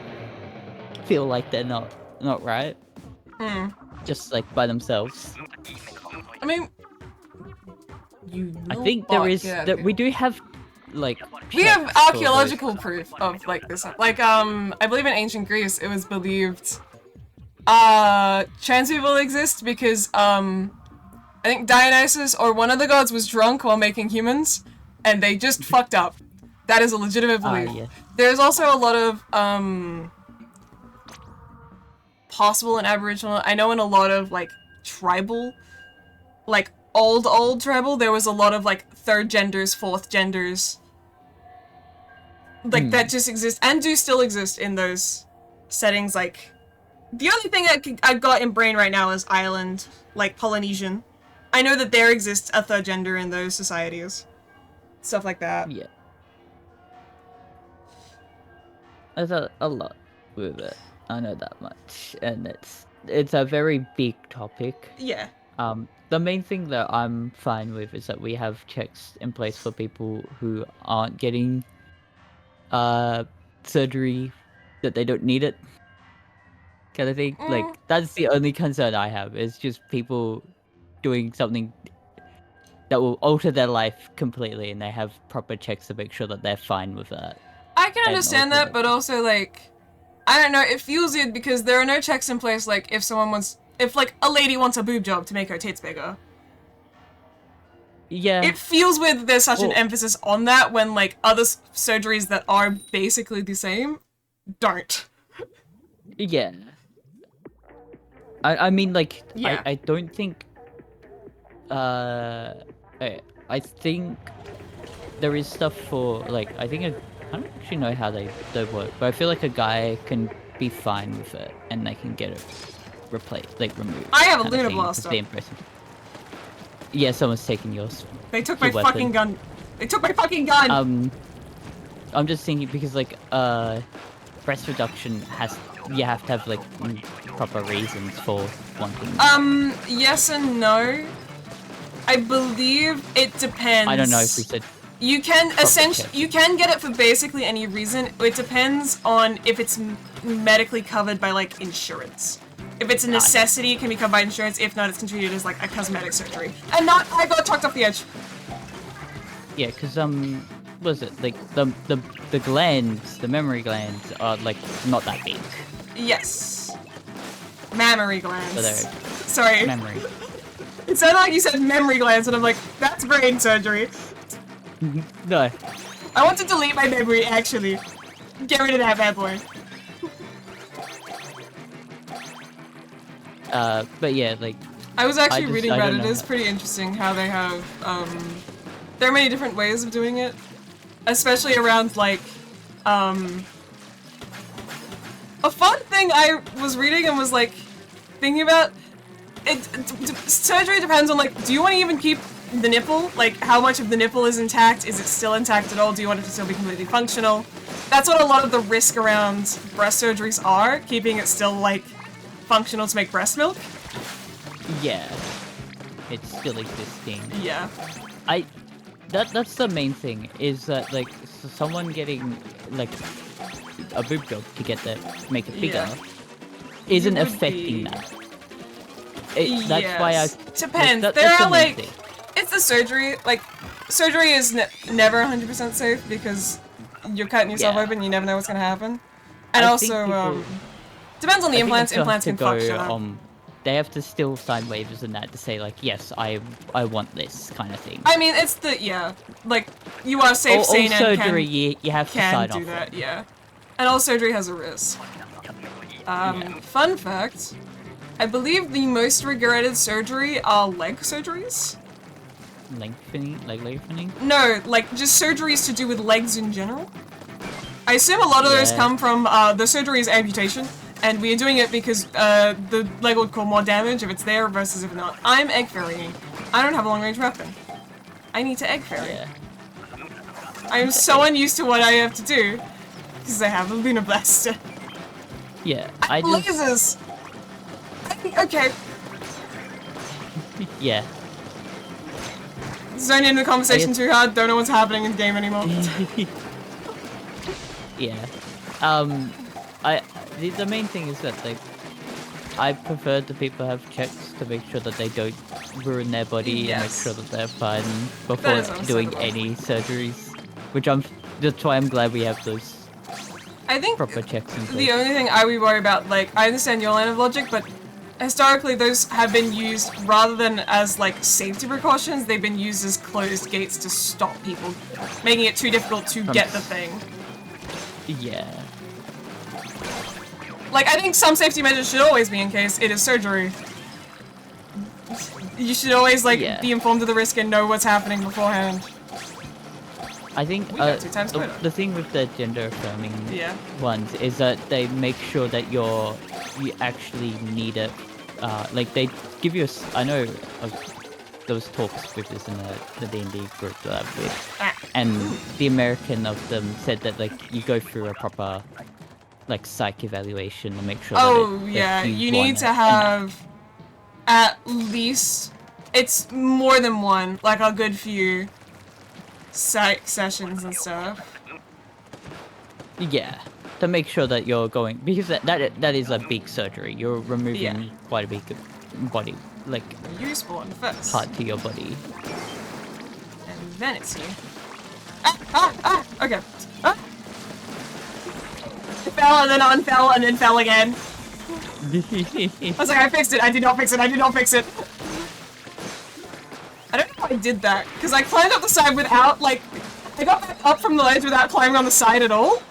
feel like they're not right. Just like by themselves. I mean. I think there is that we do have, like, we have archaeological proof of, like, this. Like, I believe in ancient Greece it was believed trans people exist because I think Dionysus or one of the gods was drunk while making humans and they just fucked up. That is a legitimate belief. Yeah. There's also a lot of possible and Aboriginal, I know in a lot of, like, tribal, like, old tribal, there was a lot of, like, third genders, fourth genders, like, that just exist, and do still exist in those settings. Like, the only thing I've got in brain right now is island, like, Polynesian. I know that there exists a third gender in those societies. Stuff like that. Yeah. There's a lot with it. I know that much, and it's a very big topic. Yeah. The main thing that I'm fine with is that we have checks in place for people who aren't getting surgery, that they don't need it, kind of thing. Like, that's the only concern I have, is just people doing something that will alter their life completely, and they have proper checks to make sure that they're fine with that. I can understand that, but also, like, I don't know, it feels weird because there are no checks in place, like, if like, a lady wants a boob job to make her tits bigger. Yeah. It feels weird that there's such an emphasis on that when, like, other surgeries that are basically the same don't. Yeah. I mean, like, yeah. I don't think, I think there is stuff for, like, I think I don't actually know how they work, but I feel like a guy can be fine with it, and they can get it removed. I have a Luna Blaster. Yeah, someone's taking yours. They took my fucking gun. They took my fucking gun! I'm just thinking because, like, breast reduction you have to have, like, proper reasons for wanting. Yes and no. I believe it depends. I don't know if we said. You can you can get it for basically any reason. It depends on if it's medically covered by, like, insurance. If it's a necessity, it can be covered by insurance. If not, it's treated as, like, a cosmetic surgery. And not, I got talked off the edge. Yeah, because, what was it? Like, the glands, the mammary glands are, like, not that big. Yes. Mammary glands. So sorry. Memory. It sounded like you said memory glands, and I'm like, that's brain surgery. No. I want to delete my memory, actually. Get rid of that bad boy. But yeah, like... I was actually reading about it. It's pretty interesting how they have, there are many different ways of doing it. Especially around, like, a fun thing I was reading and was, like, thinking about, surgery depends on, like, do you want to even keep the nipple? Like, how much of the nipple is intact? Is it still intact at all? Do you want it to still be completely functional? That's what a lot of the risk around breast surgeries are, keeping it still, like, functional to make breast milk. Yeah. It's still existing. Yeah. That's the main thing, is that, like, someone getting, like, a boob job to make it bigger isn't affecting that. That's why I... Depends. There are, like... It's the surgery. Like, surgery is never 100% safe because you're cutting yourself open, you never know what's gonna happen. And also, depends on the implants. Implants can fuck shit up. They have to still sign waivers and that to say, like, yes, I want this kind of thing. I mean, it's like, you are safe, sane, and surgery, you have to sign off. Can do that, yeah. And all surgery has a risk. Fun fact, I believe the most regretted surgery are leg surgeries. Leg lengthening? No, like, just surgeries to do with legs in general. I assume a lot of those come from, the surgery is amputation. And we are doing it because the leg would cause more damage if it's there versus if not. I'm egg ferrying. I don't have a long range weapon. I need to egg ferry. Yeah. I am so unused to what I have to do because I have a Luna Blaster. Yeah, lasers. Okay. Yeah. Zone into the conversation too hard. Don't know what's happening in the game anymore. Yeah. The main thing is that, like, I prefer the people have checks to make sure that they don't ruin their body and make sure that they're fine before doing any surgeries. That's why I'm glad we have those proper checks in place. The only thing I would worry about, like, I understand your line of logic, but historically those have been used rather than as, like, safety precautions, they've been used as closed gates to stop people, making it too difficult to get the thing. Yeah. Like, I think some safety measures should always be in case it is surgery. You should always, like, be informed of the risk and know what's happening beforehand. I think the thing with the gender affirming ones is that they make sure that you actually need it. Like, they give you I know there was talks with this in the D&D group that I've with, and the American of them said that, like, you go through a proper, like, psych evaluation to make sure that you need to have at least, it's more than one, like a good few psych sessions and stuff. Yeah, to make sure that you're going, because that is a big surgery. You're removing quite a big body, like, you spawn first part to your body. And then it's you. Okay. fell and then unfell and then fell again. I was like, I fixed it. I did not fix it. I did not fix it. I don't know how I did that, because I climbed up the side without, like, I got back up from the ledge without climbing on the side at all.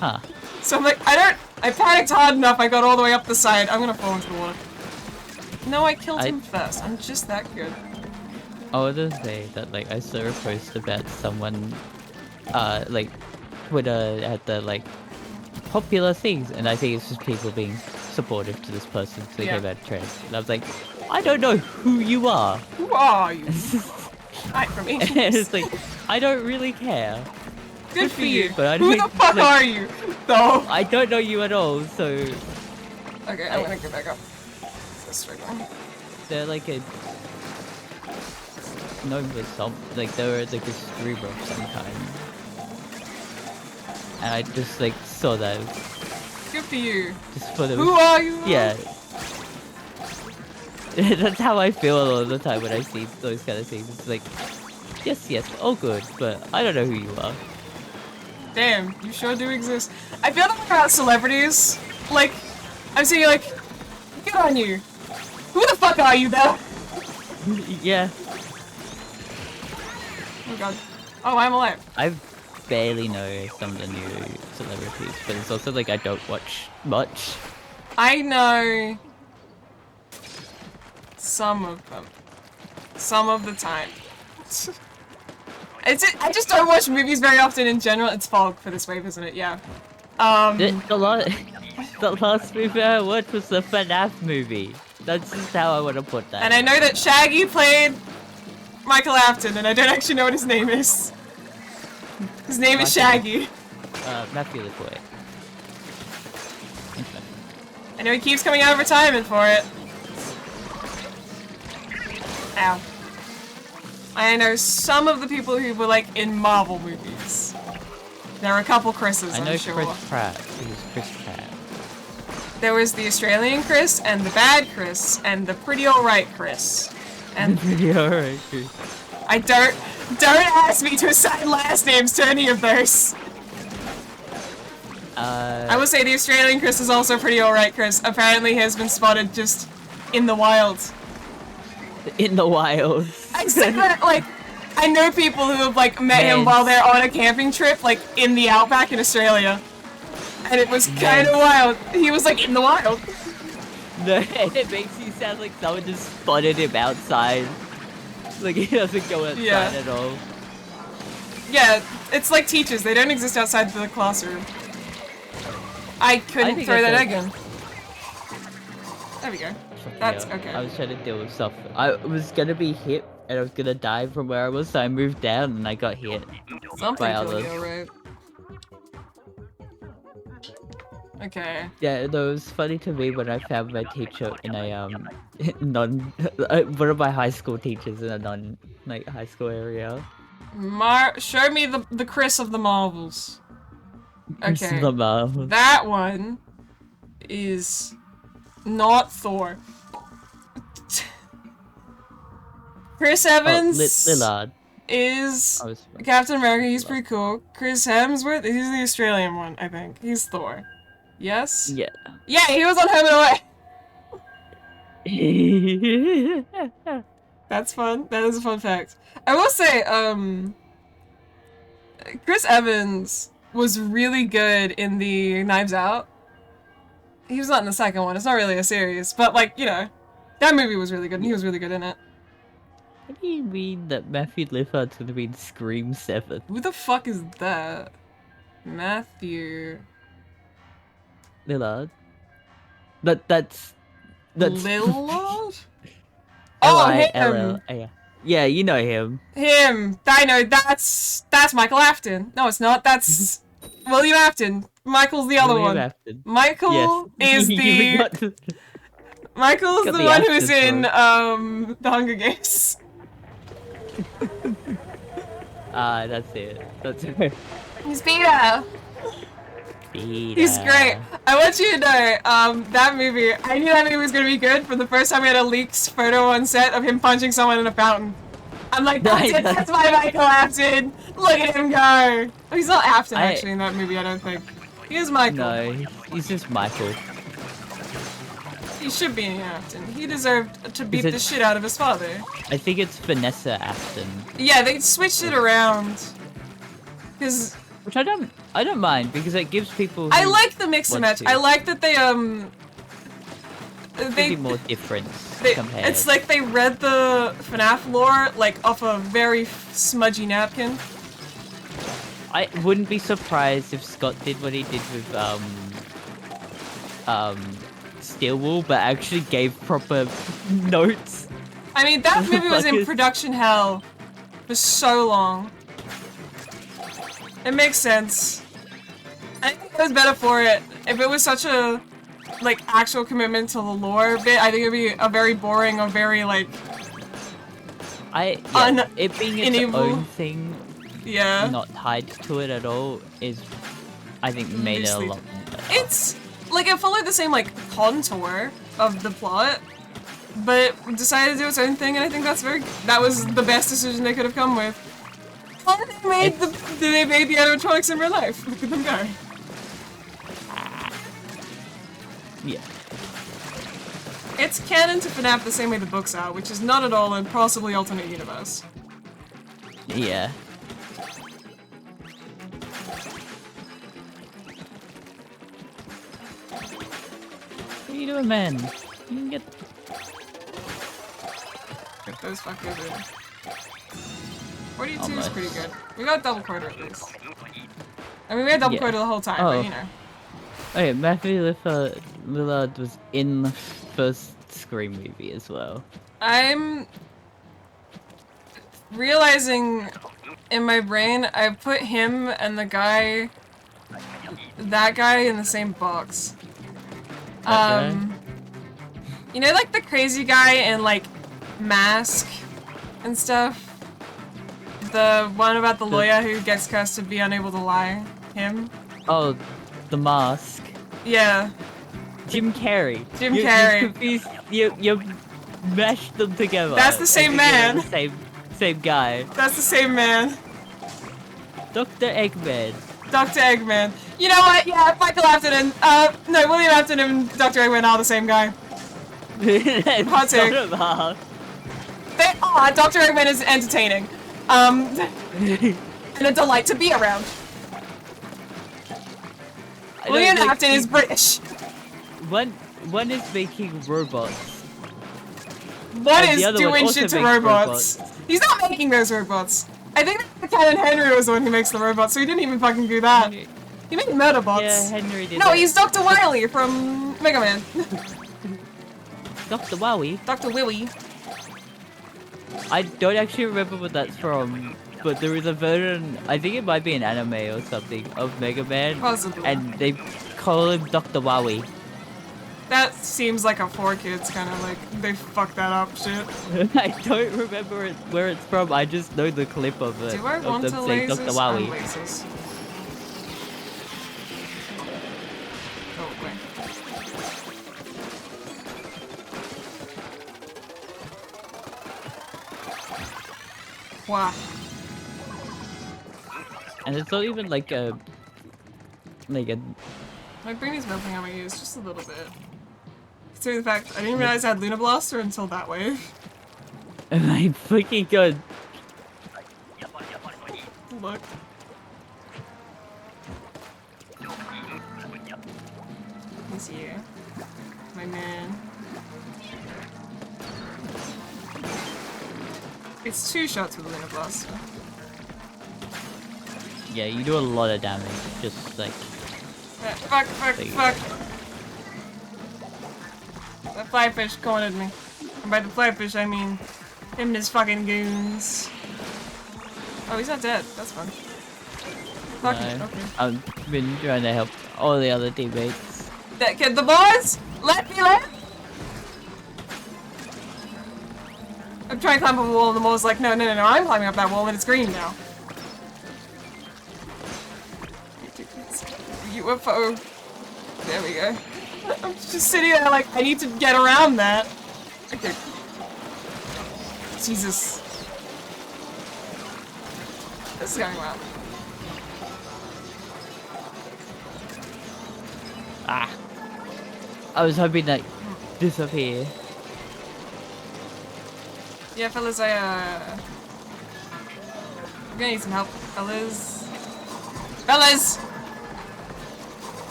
Huh. So I'm like, I panicked hard enough, I got all the way up the side. I'm gonna fall into the water. No, I killed him first. I'm just that good. I want to say that, like, I saw a post about someone, like, Twitter had the, like, popular things, and I think it's just people being supportive to this person so they came out trans. And I was like, I don't know who you are. Who are you? I'm from England. And it's like, I don't really care. Good for you. But I who the fuck are you? Though. I don't know you at all, so... Okay, I'm gonna get back up. They're like a... No, but some... Like, they were like a streamer of some kind. And I just, like, saw that. Good for you. Just for the... Who are you? Yeah. That's how I feel a lot of the time when I see those kind of things. It's like, yes, all good, but I don't know who you are. Damn, you sure do exist. I feel like about celebrities. Like, I'm seeing like, good on you. Who the fuck are you though? Yeah. Oh god. Oh, I'm alive. I barely know some of the new celebrities, but it's also like I don't watch much. I know some of them. Some of the time. I just don't watch movies very often in general. It's fog for this wave, isn't it? Yeah. The last movie I watched was the FNAF movie. That's just how I want to put that. And I know that Shaggy played Michael Afton, and I don't actually know what his name is. His name is Shaggy. Matthew LaCoy. I know he keeps coming out of retirement for it. Ow. I know some of the people who were like in Marvel movies. There are a couple Chris's, I know I'm sure. Chris Pratt. He was Chris Pratt. There was the Australian Chris, and the bad Chris, and the pretty alright Chris. And Pretty alright Chris. I don't ask me to assign last names to any of those. I will say the Australian Chris is also pretty alright Chris. Apparently he has been spotted just in the wild. In the wild. Except that, like, I know people who have, like, met him while they're on a camping trip, like, in the outback in Australia. And it was kind of wild. He was, like, in the wild. No, it makes you sound like someone just spotted him outside. Like, he doesn't go outside at all. Yeah, it's like teachers. They don't exist outside the classroom. I couldn't throw that egg in. There we go. That's okay. I was trying to deal with stuff. I was gonna be hit, and I was gonna die from where I was, so I moved down, and I got hit. Something by killed others. you, right? Okay. Yeah, no, it was funny to me when I found my teacher in a one of my high school teachers in a high school area. Show me the Chris of the Marvels. Okay. The Marvels. That one is not Thor. Chris Evans Lillard is Captain America. He's pretty cool. Chris Hemsworth, he's the Australian one, I think. He's Thor. Yes? Yeah. Yeah, he was on Home and Away. That's fun. That is a fun fact. I will say, Chris Evans was really good in the Knives Out. He was not in the second one. It's not really a series, but like, you know, that movie was really good and he was really good in it. What do you mean that Matthew Lillard's gonna be in Scream 7? Who the fuck is that? Matthew Lillard? That's Lillard? Oh, him! Yeah, you know him. Him! I know, that's Michael Afton. No, it's not, that's William Afton. Michael's the other one. Afton. Michael is the... Michael's the one who's in, The Hunger Games. That's it. That's it. He's Peter! He's great. I want you to know, that movie, I knew that movie was gonna be good from the first time we had a leaked photo on set of him punching someone in a fountain. I'm like, that's my Michael Afton! Look at him go! Oh, he's not Afton, actually, in that movie, I don't think. He is Michael. No, he's just Michael. He should be an Afton. He deserved to beat the shit out of his father. I think it's Vanessa Afton. Yeah, they switched it around. Cause which I don't mind because it gives people. I like the mix and match. I like that they Maybe more different. It's like they read the FNAF lore like off a very smudgy napkin. I wouldn't be surprised if Scott did what he did with Steelwool, but actually gave proper notes. I mean, that movie was in production hell for so long. It makes sense. I think it was better for it. If it was such a, like, actual commitment to the lore bit, I think it'd be a very boring, or very, like... it being its own thing, not tied to it at all, is, I think, made it a lot better. It's, like, it followed the same, like, contour of the plot, but decided to do its own thing, and I think that was the best decision they could have come with. They made the animatronics in real life. Look at them go. Yeah. It's canon to FNAF the same way the books are, which is not at all in possibly alternate universe. Yeah. What are you doing, man? You can get those fuckers in. 42 is pretty good. We got double quarter at least. I mean, we had double quarter the whole time, but you know. Okay, Matthew Lillard was in the first Scream movie as well. I'm realizing in my brain I put him and that guy in the same box. You know, like the crazy guy in like Mask and stuff? The one about the lawyer who gets cursed to be unable to lie? Him? Oh, The Mask. Yeah. Jim Carrey. Jim Carrey. You mashed them together. That's the same man. The same guy. That's the same man. Dr. Eggman. Dr. Eggman. You know what? Yeah, Michael Afton and William Afton and Dr. Eggman are the same guy. Hot take. Dr. Eggman is entertaining. And a delight to be around. William Afton is British. One is making robots. One is doing shit to robots. He's not making those robots. I think Canon Henry was the one who makes the robots, so he didn't even fucking do that. He made Murderbots. Yeah, Henry did. No, he's Dr. Wily from Mega Man. Dr. Wowie? Dr. Willy. I don't actually remember what that's from, but there is a version, I think it might be an anime or something, of Mega Man. Possibly. And they call him Dr. Wowie. That seems like a 4Kids kind of like, they fucked that up shit. I don't remember where it's from, I just know the clip of it. Do I want to lasers? Dr. Wowie. Lasers. Oh, wait. Wow. And it's not even like a... My brain is melting on my ears just a little bit. Considering the fact I didn't realize I had Luna Blaster until that wave. My fucking god. Look. He's here. My man. It's 2 shots with Luna Blaster. Yeah, you do a lot of damage, just like... Fuck. That flyfish cornered me. And by the flyfish, I mean him and his fucking goons. Oh, he's not dead. That's fun. Fuck it. Okay. I've been trying to help all the other teammates. Get the boys! Let me live! I'm trying to climb up a wall and the mole's like, no, I'm climbing up that wall and it's green now. UFO. There we go. I'm just sitting there like, I need to get around that. Okay. Jesus. This is going well. Ah. I was hoping that disappear. Yeah, fellas, I'm gonna need some help, fellas. Fellas!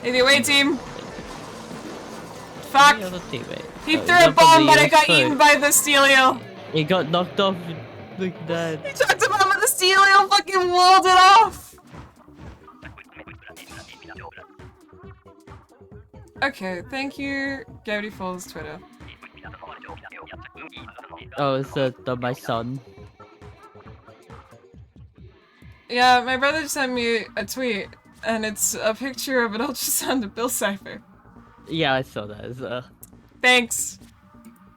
Hey, the away team! Fuck! He threw a bomb, but it got eaten by the steel eel. He got knocked off. Look at that. He chucked a bomb, but the steel eel fucking walled it off! Okay, thank you, Gravity Falls Twitter. Oh, it's my son. Yeah, my brother sent me a tweet, and it's a picture of an ultrasound Bill Cipher. Yeah, I saw that as well. Thanks.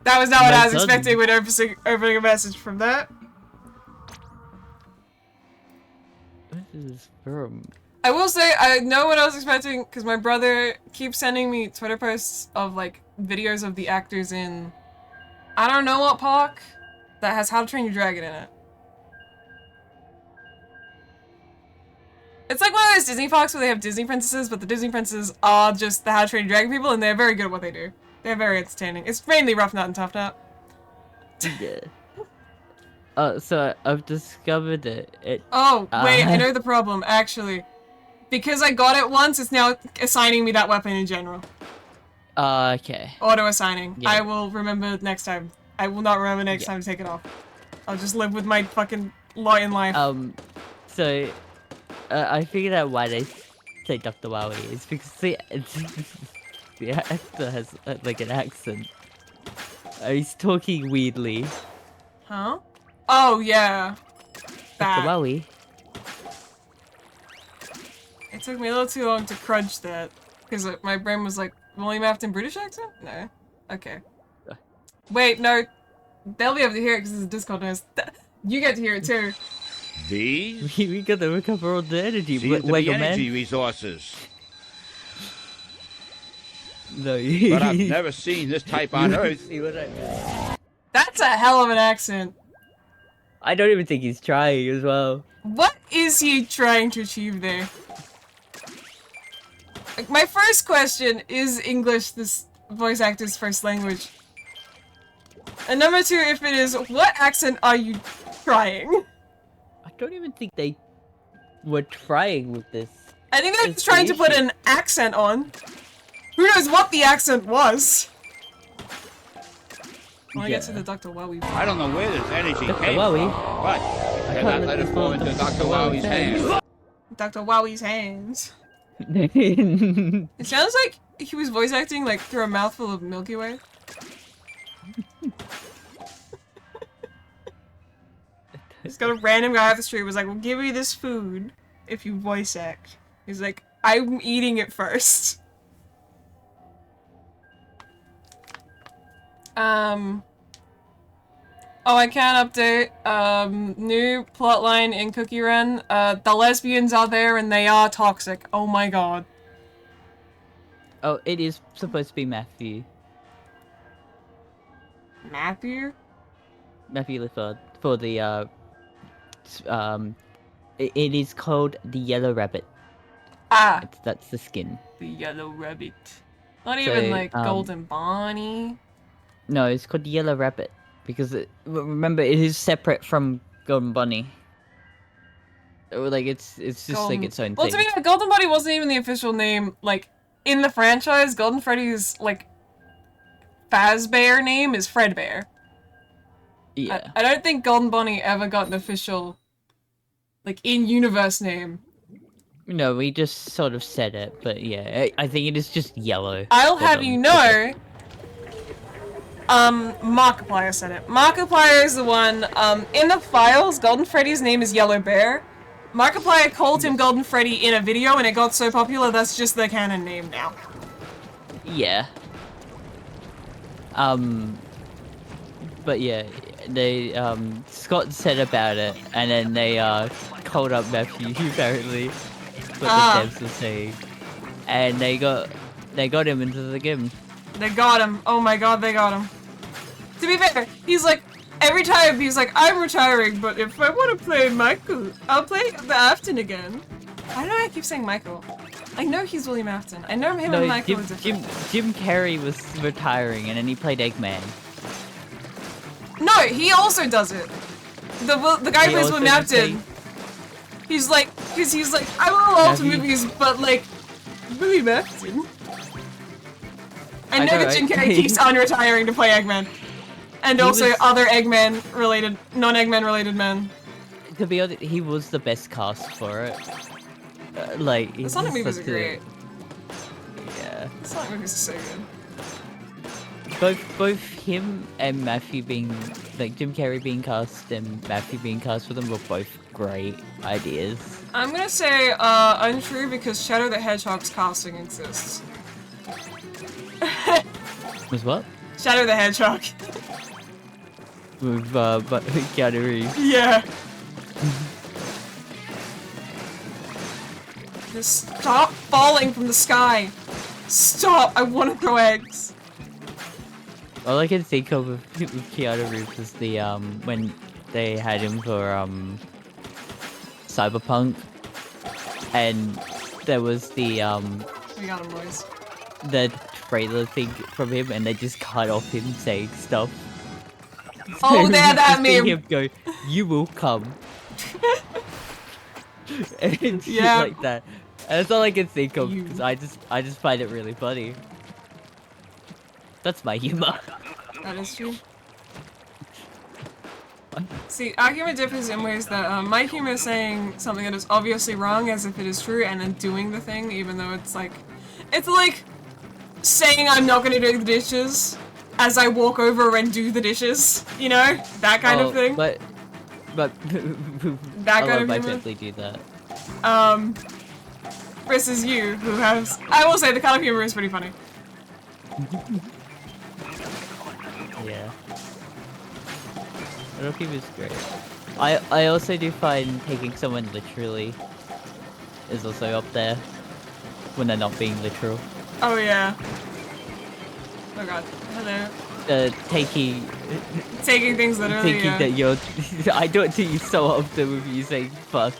That was not what I was expecting when opening a message from that. What is this from? I will say, I know what I was expecting, because my brother keeps sending me Twitter posts of, like, videos of the actors in I don't know what park that has How to Train Your Dragon in it. It's like one of those Disney parks where they have Disney princesses, but the Disney princesses are just the How to Train Your Dragon people, and they're very good at what they do. They're very entertaining. It's mainly Rough Nut and Tough Nut. Yeah. So I've discovered it. Oh, wait, I know the problem, actually. Because I got it once, it's now assigning me that weapon in general. Okay. Auto-assigning. Yeah. I will remember next time. I will not remember next time to take it off. I'll just live with my fucking lot in life. So, I figured out why they say Dr. Wowie. It's because the actor has, like, an accent. He's talking weirdly. Huh? Oh, yeah. Dr. Wowie. It took me a little too long to crunch that. Because my brain was like, William Afton British accent? No. Okay. Wait, no. They'll be able to hear it because it's a Discord noise. You get to hear it too. These? We got to recover all the energy. Energy resources. No, but I've never seen this type on Earth. That's a hell of an accent. I don't even think he's trying as well. What is he trying to achieve there? Like, my first question, is English this voice actor's first language? And number two, if it is, what accent are you trying? I don't even think they were trying with this. I think they're just trying to put an accent on. Who knows what the accent was? I want to get to the Dr. Wowie. I don't know where this energy came from, but I can't let it fall into Dr. Wowie's hands. Dr. Wowie's hands. It sounds like he was voice acting like through a mouthful of Milky Way. He's got a random guy off the street was like, we'll give you this food if you voice act. He's like, I'm eating it first. Oh, I can update. New plotline in Cookie Run. The lesbians are there and they are toxic. Oh my god. Oh, it is supposed to be Matthew. Matthew? Matthew Lifford for the, it is called the Yellow Rabbit. Ah! That's the skin. The Yellow Rabbit. Not even like Golden Bonnie. No, it's called the Yellow Rabbit. Because, remember, it is separate from Golden Bunny. Like, it's just like its own thing. Well, to be honest, Golden Bunny wasn't even the official name. Like, in the franchise, Golden Freddy's, like, Fazbear name is Fredbear. Yeah. I don't think Golden Bunny ever got an official, like, in-universe name. No, we just sort of said it, but yeah, I think it is just yellow. I'll have you know... Markiplier said it. Markiplier is the one, in the files, Golden Freddy's name is Yellow Bear. Markiplier called him Golden Freddy in a video and it got so popular that's just the canon name now. Yeah. But yeah, they, Scott said about it, and then they, called up Matthew, apparently. What the devs were saying. And they got him into the game. They got him. Oh my god, they got him. To be fair, he's like, every time he's like, I'm retiring, but if I want to play Michael, I'll play the Afton again. I don't know why I keep saying Michael. I know he's William Afton. I know him and Michael are different. Jim Carrey was retiring and then he played Eggman. No, he also does it. The guy who plays William Afton. He's like, I will love to movies, but like, William Afton. I know that Jim Carrey keeps on retiring to play Eggman. And also other Eggman related, non-Eggman related men. To be honest, he was the best cast for it. Like, the Sonic movies are great. Yeah. The Sonic movies are so good. Both him and Matthew being, like, Jim Carrey being cast and Matthew being cast for them were both great ideas. I'm gonna say, untrue because Shadow the Hedgehog's casting exists. Was what? Shadow the Hedgehog. With, Keanu Reeves. Yeah. Just stop falling from the sky. Stop, I want to throw eggs. All I can think of with Keanu Reeves is the, when they had him for, Cyberpunk. And there was the, We got him, boys. The trailer thing from him and they just cut off him saying stuff. Oh, there, that meme! Him go, you will come. And shit like that. And that's all I can think of because I just find it really funny. That's my humor. That is true. See, our humor differs in ways that my humor is saying something that is obviously wrong as if it is true and then doing the thing even though it's like saying I'm not gonna do the dishes as I walk over and do the dishes, you know? That kind of thing. But that kind of my humor. family do that. Versus you, who has... I will say, the kind of humor is pretty funny. Yeah. I don't think it's great. I also do find taking someone literally is also up there when they're not being literal. Oh yeah. Oh god. Hello. Taking things literally. Thinking that you're. I do it to you so often with you saying fuck.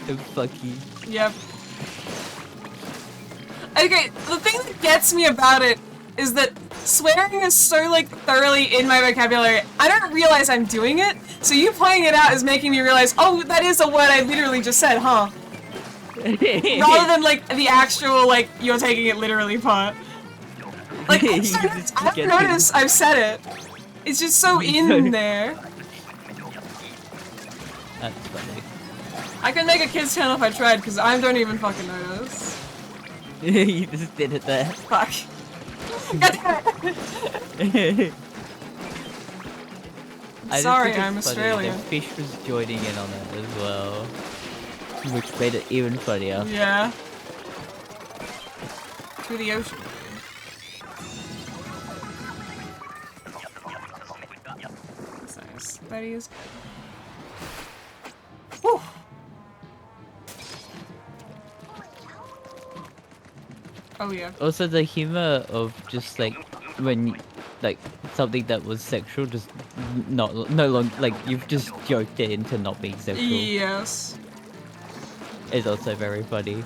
And fuck you. Yep. Okay, the thing that gets me about it is that swearing is so like thoroughly in my vocabulary, I don't realize I'm doing it, so you pointing it out is making me realize, oh, that is a word I literally just said, huh? Rather than like the actual like, you're taking it literally part. Like, I don't notice I've said it. It's just so in there. That's funny. I could make a kids channel if I tried, because I don't even fucking notice. You just did it there. Fuck. Sorry, I'm Australian. The fish was joining in on it as well, which made it even funnier. Yeah. To the ocean. That's nice. That is good. Whew. Oh yeah. Also the humor of just like when like something that was sexual just no longer like you've just joked it into not being sexual. Yes. It's also very funny.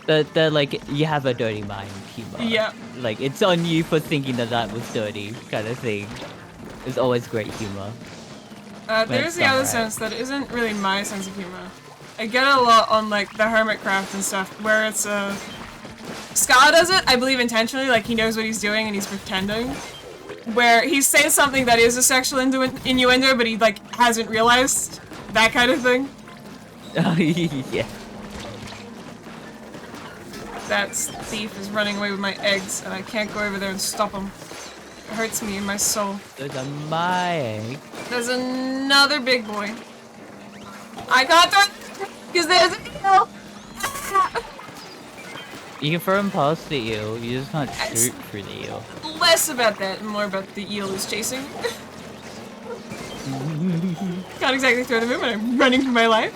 They're like you have a dirty mind humor. Yeah. Like it's on you for thinking that was dirty kind of thing. It's always great humor. There's the other sense that isn't really my sense of humor. I get it a lot on like the Hermitcraft and stuff, where it's Scar does it, I believe intentionally, like he knows what he's doing and he's pretending. Where he says something that is a sexual innuendo, but he like hasn't realized. That kind of thing. Oh yeah. That thief is running away with my eggs, and I can't go over there and stop him. It hurts me in my soul. Those are my eggs. There's another big boy. I can't throw because there's an eel. You can throw him past the eel, you just can't shoot through the eel. Less about that and more about the eel is chasing. Can't exactly throw them in when I'm running for my life.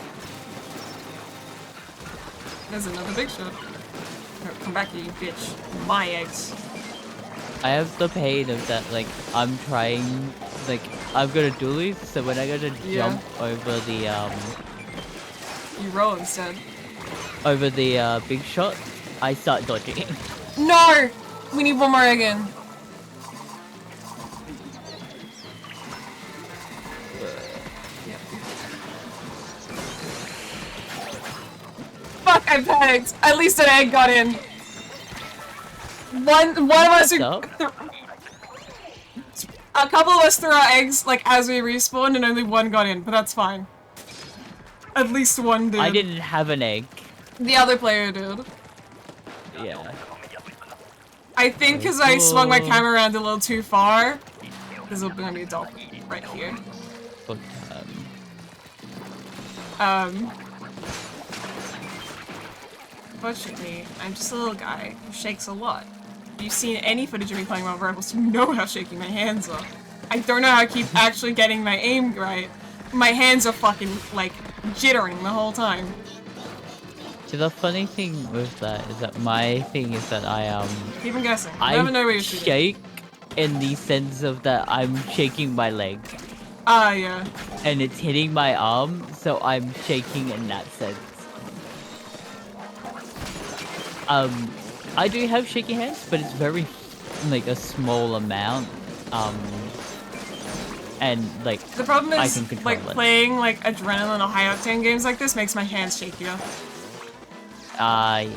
There's another big shot. Oh, come back here, you bitch. My eggs. I have the pain of that, like, I'm trying, like, I've got a dually, so when I go to jump over the, You roll instead. over the, big shot, I start dodging. No! We need one more again. Fuck, I panicked. At least an egg got in. One of us a couple of us threw our eggs like as we respawned and only one got in, but that's fine. At least one did. I didn't have an egg. The other player did. Yeah. I think because I swung my camera around a little too far. There's gonna be a dolphin right here. Fortunately, I'm just a little guy who shakes a lot. If you've seen any footage of me playing Marvel Rebels, you know how shaky my hands are. I don't know how I keep actually getting my aim right. My hands are fucking, like, jittering the whole time. See, the funny thing with that is that my thing is that Keep on guessing. I never know where you're shooting. Shake in the sense of that I'm shaking my leg. Ah, yeah. And it's hitting my arm, so I'm shaking in that sense. I do have shaky hands, but it's very, like, a small amount. And, like, the problem is, I can control like, it. playing, like, adrenaline or high-octane games like this makes my hands shakier. Yeah.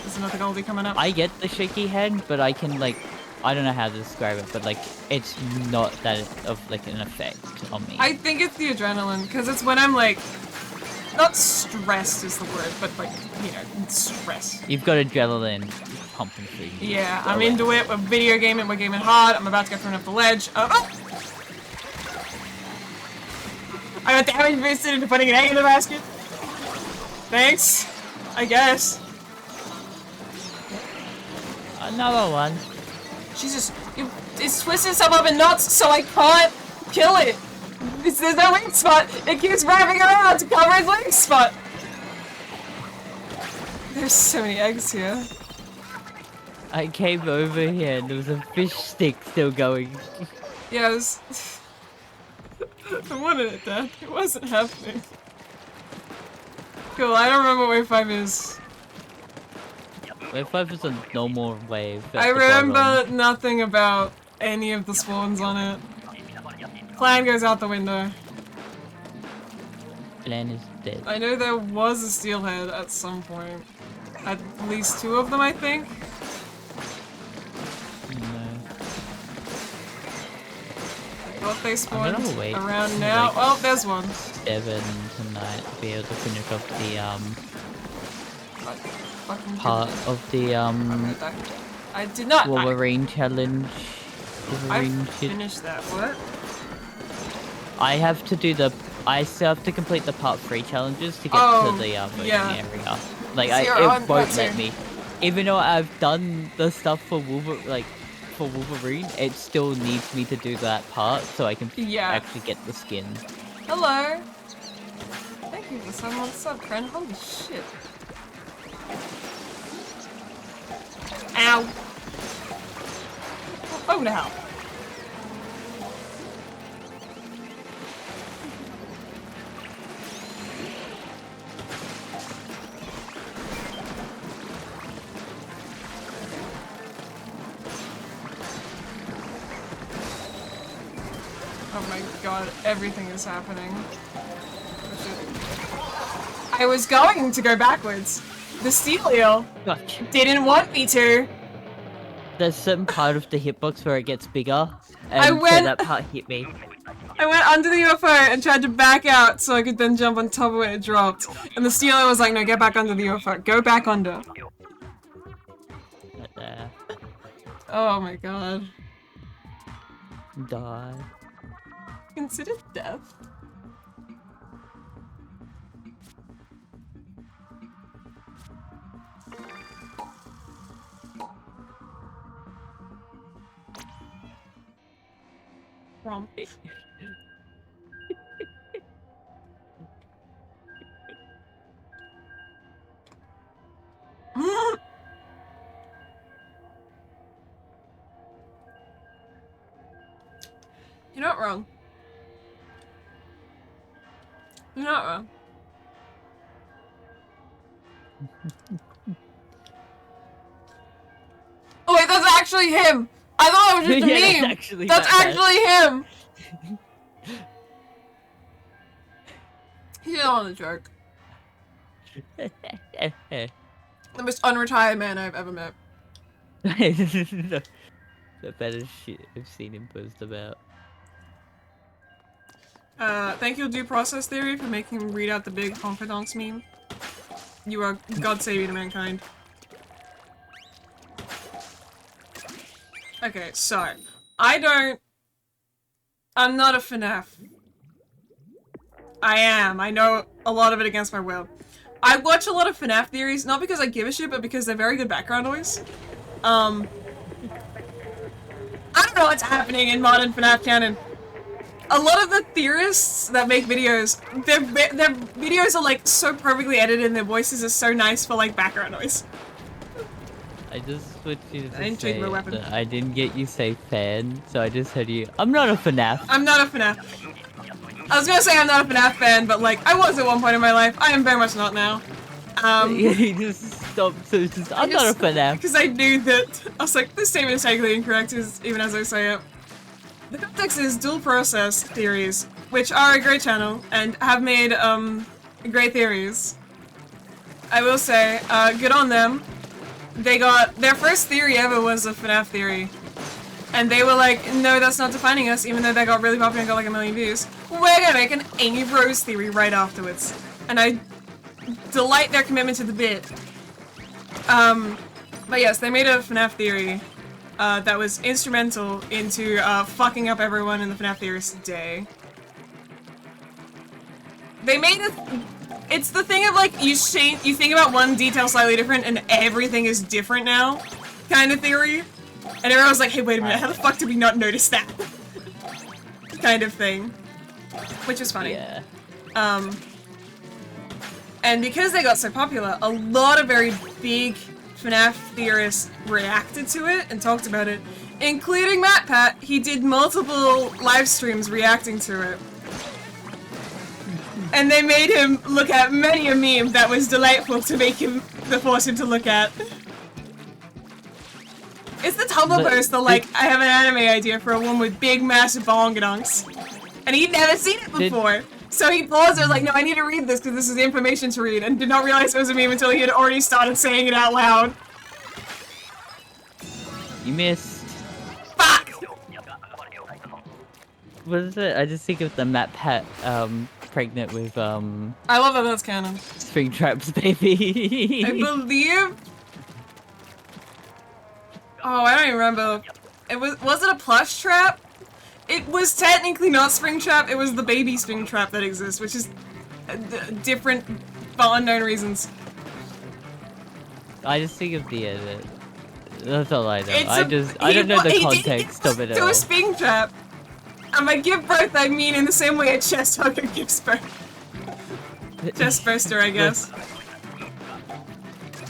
There's another goldie coming up. I get the shaky hand, but I can, like, I don't know how to describe it, but, like, it's not that of, like, an effect on me. I think it's the adrenaline, because it's when I'm, like, not stressed is the word, but, like, you know, stress. You've got adrenaline pumping through you. Yeah, I'm into it, we're video gaming, we're gaming hard, I'm about to get thrown off the ledge. Oh! I got damage boosted into putting an egg in the basket. Thanks, I guess. Another one. Jesus, it's twisting itself up in knots, so I can't kill it. There's no weak spot. It keeps wrapping around to cover its weak spot. There's so many eggs here. I came over here and there was a fish stick still going. Yeah, it was... I wanted it dead. It wasn't happening. Cool, I don't remember what wave 5 is. Wave 5 is a normal wave. I remember nothing about any of the spawns on it. Plan goes out the window. Plan is dead. I know there was a steelhead at some point. At least 2 of them, I think. I thought they spawned around now. Like, oh, there's one. 7 tonight to be able to finish off the part of the I did not. Wolverine challenge. I finished that. What? I have to do the. I still have to complete the part 3 challenges to get to the voting area. Like it won't let me. Even though I've done the stuff for Wolverine, it still needs me to do that part so I can actually get the skin. Hello. Thank you for someone sub, friend. Holy shit. Ow. Oh no. Oh my god, everything is happening. I was going to go backwards. The steel eel didn't want me to. There's certain part of the hitbox where it gets bigger, and so that part hit me. I went under the UFO and tried to back out so I could then jump on top of it and it dropped. And the steel eel was like, no, get back under the UFO. Go back under. Right there. Oh my god. Die. Consider death? Grumpy. You're not wrong. You're not wrong. Oh wait, that's actually him! I thought it was just a meme! That's actually him! He's on the joke. The most unretired man I've ever met. The better shit I've seen him post about. Thank you, Due Process Theory, for making him read out the big honka-donks meme. You are God saving to mankind. Okay, so, I'm not a FNAF. I am. I know a lot of it against my will. I watch a lot of FNAF theories, not because I give a shit, but because they're very good background noise. I don't know what's happening in modern FNAF canon. A lot of the theorists that make videos, their videos are like so perfectly edited and their voices are so nice for like background noise. I just want you to say that I didn't get you say fan, so I just heard you. I'm not a FNAF. I'm not a FNAF. I was gonna say I'm not a FNAF fan, but like I was at one point in my life. I am very much not now. You just stopped. So it's just, I'm not a FNAF. Because I knew that I was like, this statement is technically incorrect, even as I say it. The context is Dual Process Theories, which are a great channel and have made great theories. I will say, good on them. They got their first theory ever was a FNAF theory. And they were like, no, that's not defining us, even though they got really popular and got like 1 million views. We're gonna make an Amy Rose theory right afterwards. And I delight their commitment to the bit. But yes, they made a FNAF theory that was instrumental into fucking up everyone in the FNAF theorists' day. They made it. It's the thing of like you think about one detail slightly different and everything is different now, kind of theory. And everyone was like, hey, wait a minute, how the fuck did we not notice that? Kind of thing. Which is funny. Yeah. And because they got so popular, a lot of very big FNAF theorists reacted to it and talked about it, including MatPat. He did multiple live streams reacting to it. And they made him look at many a meme that was delightful to force him to look at. It's the Tumblr post that, like, I have an anime idea for a woman with big, massive bongadonks. And he'd never seen it before. So he paused and was like, no, I need to read this because this is the information to read, and did not realize it was a meme until he had already started saying it out loud. You missed. Fuck! What is it? I just think of the MatPat, pregnant with, I love that that's canon. Springtrap's baby. I believe... Oh, I don't even remember. Was it a plush trap? It was technically not Springtrap, it was the baby Springtrap that exists, which is different for unknown reasons. I just think of the edit. That's all I know. I don't know the context of it at all. To a Springtrap. And by give birth, I mean in the same way a chest hugger gives birth. Chest burster, I guess.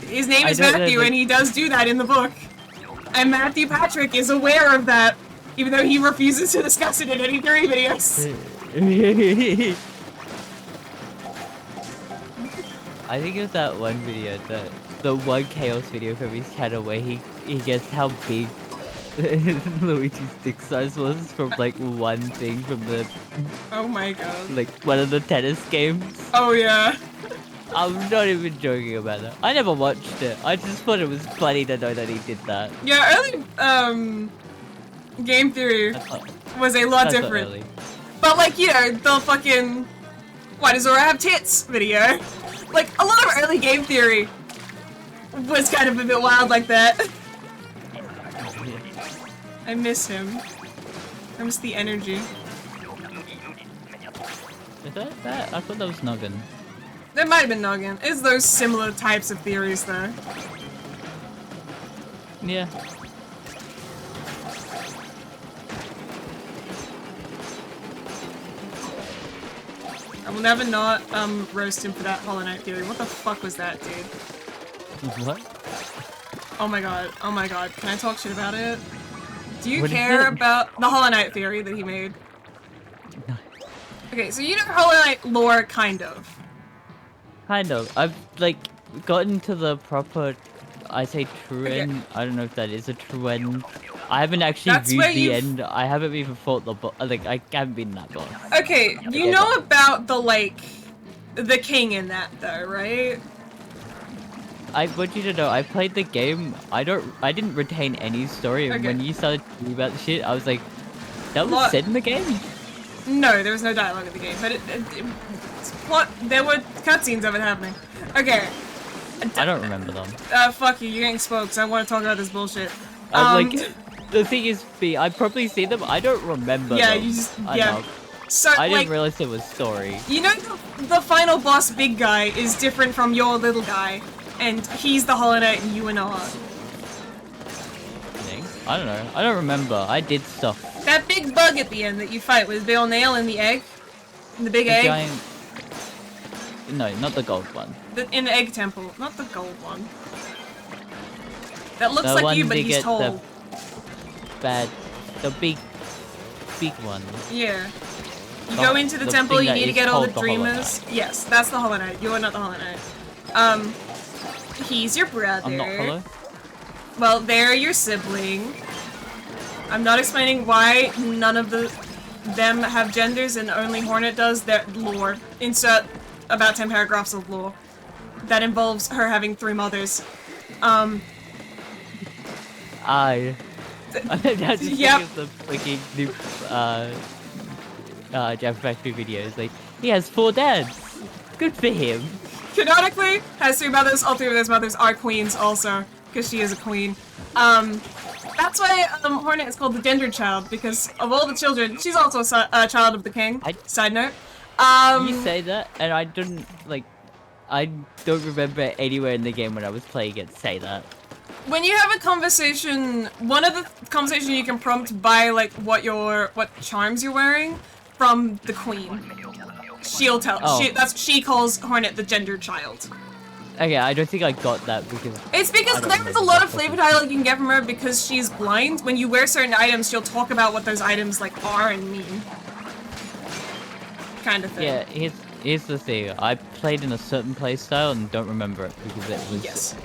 His name is Matthew, and he does do that in the book. And Matthew Patrick is aware of that, even though he refuses to discuss it in any theory videos. I think of that one video, the one Chaos video from his channel where he guessed how big Luigi's dick size was from like one thing from the... Oh my god. Like one of the tennis games. Oh yeah. I'm not even joking about that. I never watched it. I just thought it was funny to know that he did that. Yeah, early game theory was a lot different. But like, you know, the fucking why does Zora have tits video? Like, a lot of early game theory was kind of a bit wild like that. I miss him. I miss the energy. Is that? I thought that was Noggin. That might have been Noggin. It's those similar types of theories, though. Yeah. I will never not roast him for that Hollow Knight theory. What the fuck was that, dude? What? Oh my god. Oh my god. Can I talk shit about it? Do you care about the Hollow Knight theory that he made? Okay, so you know Hollow Knight lore, kind of. Kind of. I've, like, gotten to the proper, I say true end. Okay. I don't know if that is a true end. I haven't actually viewed the end. I haven't even fought the boss. Like, I haven't been that boss. Okay, you know about the, like, the king in that, though, right? I want you to know, I played the game. I didn't retain any story. And when you started talking about the shit, I was like, that was said in the game? No, there was no dialogue in the game, but there were cutscenes of it happening. Okay. I don't remember them. Fuck you, you're getting spokes. I want to talk about this bullshit. Like, the thing is, I probably see them. I don't remember them. You just, yeah. So, I didn't realize there was story. You know the final boss big guy is different from your little guy, and he's the Hollow Knight and you are not. I don't know. I don't remember. I did stuff. That big bug at the end that you fight with Bill Nail in the egg? In the big egg? Giant... No, not the gold one. In the egg temple. Not the gold one. That looks like you, but he's tall. The big one. Yeah. You go into the temple, you need to get all the dreamers. Yes, that's the Hollow Knight. You are not the Hollow Knight. He's your brother. I'm not Hollow? Well, they're your sibling. I'm not explaining why none of them have genders and only Hornet does. Their lore. Insert about 10 paragraphs of lore. That involves her having 3 mothers. I just yep. the fucking new Jam Factory videos. Like, he has 4 dads. Good for him. Canonically, has 3 mothers. All 3 of those mothers are queens also, because she is a queen. That's why Hornet is called the gendered child, because of all the children, she's also a child of the king. Side note. You say that, and I don't remember anywhere in the game when I was playing it say that. When you have a conversation, one of the conversations you can prompt by like what charms you're wearing from the queen. She'll tell. Oh. She calls Hornet the gendered child. Okay, I don't think I got that because... It's because there's a lot of flavor dialogue you can get from her because she's blind. When you wear certain items, she'll talk about what those items, like, are and mean. Kind of thing. Yeah, here's the thing. I played in a certain playstyle and don't remember it because it was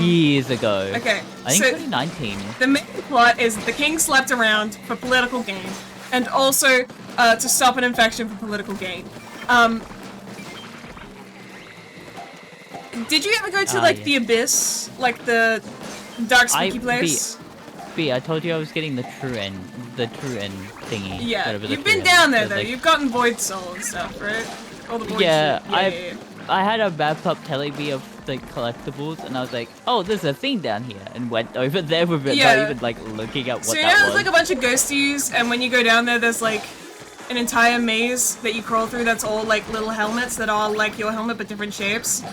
years ago. Okay, I think 2019. The main plot is the king slept around for political gain, and also to stop an infection for political gain. Did you ever go to, like, the Abyss? Like, the dark spooky place? I told you I was getting the true end thingy. Yeah, you've been down there, though. Like... You've gotten Void Soul and stuff, right? All the Void shit. I had a map up telling me of the collectibles, and I was like, oh, there's a thing down here, and went over there with it, not even, like, looking at what that was. So you know there's, like, a bunch of ghosties, and when you go down there, there's, like, an entire maze that you crawl through that's all, like, little helmets that are like your helmet, but different shapes?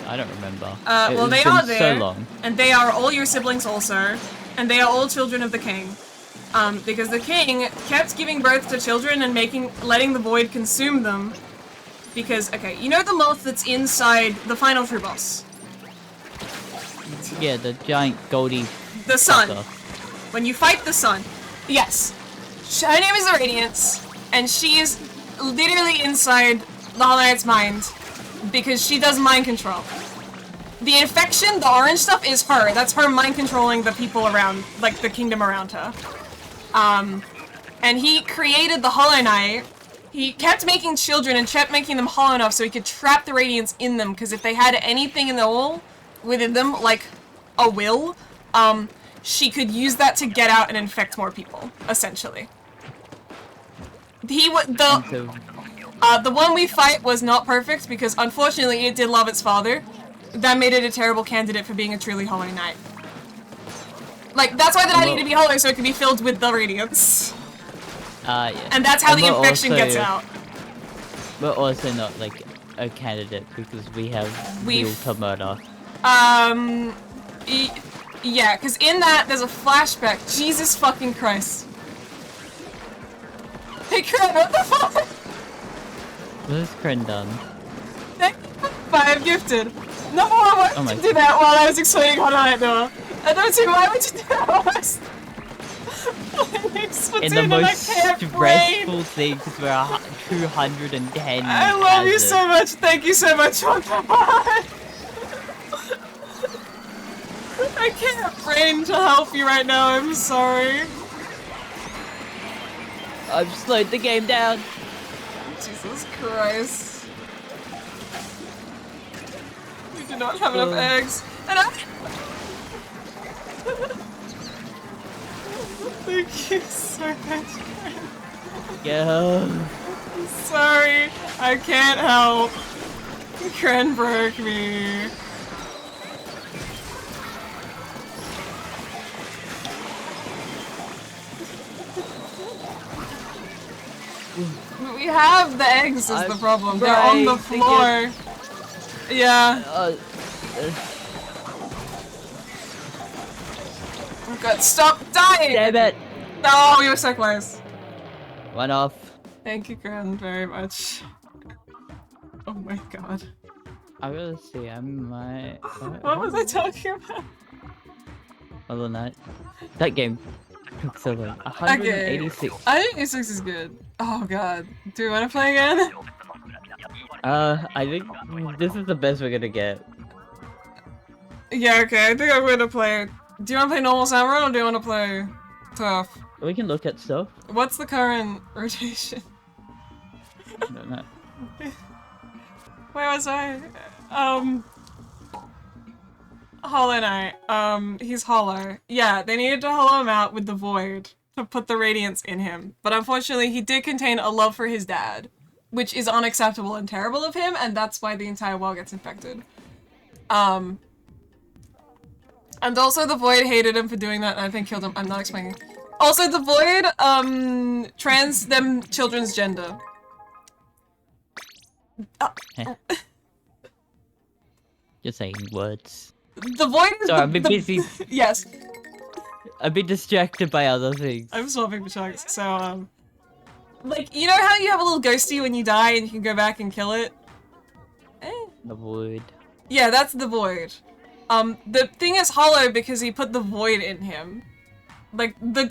I don't remember. Well, they are there, so long. And they are all your siblings also, and they are all children of the king. Because the king kept giving birth to children and letting the void consume them. Because, okay, you know the moth that's inside the final true boss? Yeah, the giant Goldie. The sun. When you fight the sun. Yes. Her name is Radiance, and she is literally inside the Hollow Knight's mind. Because she does mind control. The infection, the orange stuff, is her. That's her mind controlling the people around, like, the kingdom around her. And he created the Hollow Knight. He kept making children and kept making them hollow enough so he could trap the radiance in them, because if they had anything in the hole within them, like a will, she could use that to get out and infect more people, essentially. The one we fight was not perfect because, unfortunately, it did love its father. That made it a terrible candidate for being a truly Hollow Knight. Like, that's why the knight needed to be hollow, so it could be filled with the radiance. Yeah. And that's how the infection gets out. We're also not, like, a candidate because we have will to murder. Yeah, because in that, there's a flashback. Jesus fucking Christ. Hey, Kren, what the fuck? What has Kren done? Thank you for 5 gifted. No, I wanted to do that while I was explaining Hollow Knight Noah. I don't see why would you do that. In the most stressful thing, because we're 210. I love you so much. Thank you so much. I can't brain to help you right now. I'm sorry. I've slowed the game down. Jesus Christ. We do not have enough eggs. And thank you so much. Yeah. Sorry, I can't help. Kren broke me. We have the eggs is the problem. They're on the floor. Yeah. Oh god, stop dying! Damn it! No, we were so close. One off. Thank you, Gran, very much. Oh my god. I gotta see, I might... What was I talking about? Hollow Knight. That game took so long. 186. Okay. 186 is good. Oh god. Do you want to play again? I think this is the best we're gonna get. Yeah, okay, I think I'm gonna play... Do you want to play normal samurai or do you want to play tough? We can look at stuff. What's the current rotation? I don't know. Where was I? Hollow Knight. He's hollow. Yeah, they needed to hollow him out with the void to put the radiance in him. But unfortunately, he did contain a love for his dad, which is unacceptable and terrible of him, and that's why the entire world gets infected. And also the void hated him for doing that and I think killed him. I'm not explaining. Also the void, trans them children's gender. You're saying words. The void is Sorry, I've been busy. Yes. I've been distracted by other things. I'm swapping for chunks, so like, you know how you have a little ghosty when you die and you can go back and kill it? The void. Yeah, that's the void. The thing is hollow because he put the void in him. Like, the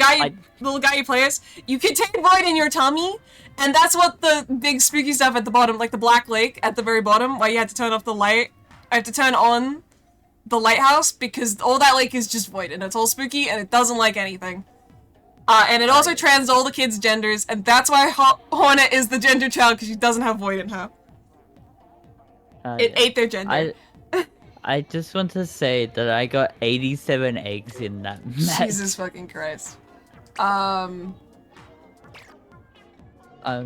little guy you play as, you contain void in your tummy, and that's what the big spooky stuff at the bottom, like the Black Lake at the very bottom, where you had to turn off the light. I have to turn on the lighthouse, because all that lake is just void, and it's all spooky, and it doesn't like anything. And it also trans all the kids' genders, and that's why Hornet is the gender child, because she doesn't have void in her. It ate their gender. I just want to say that I got 87 eggs in that match. Jesus fucking Christ. I'm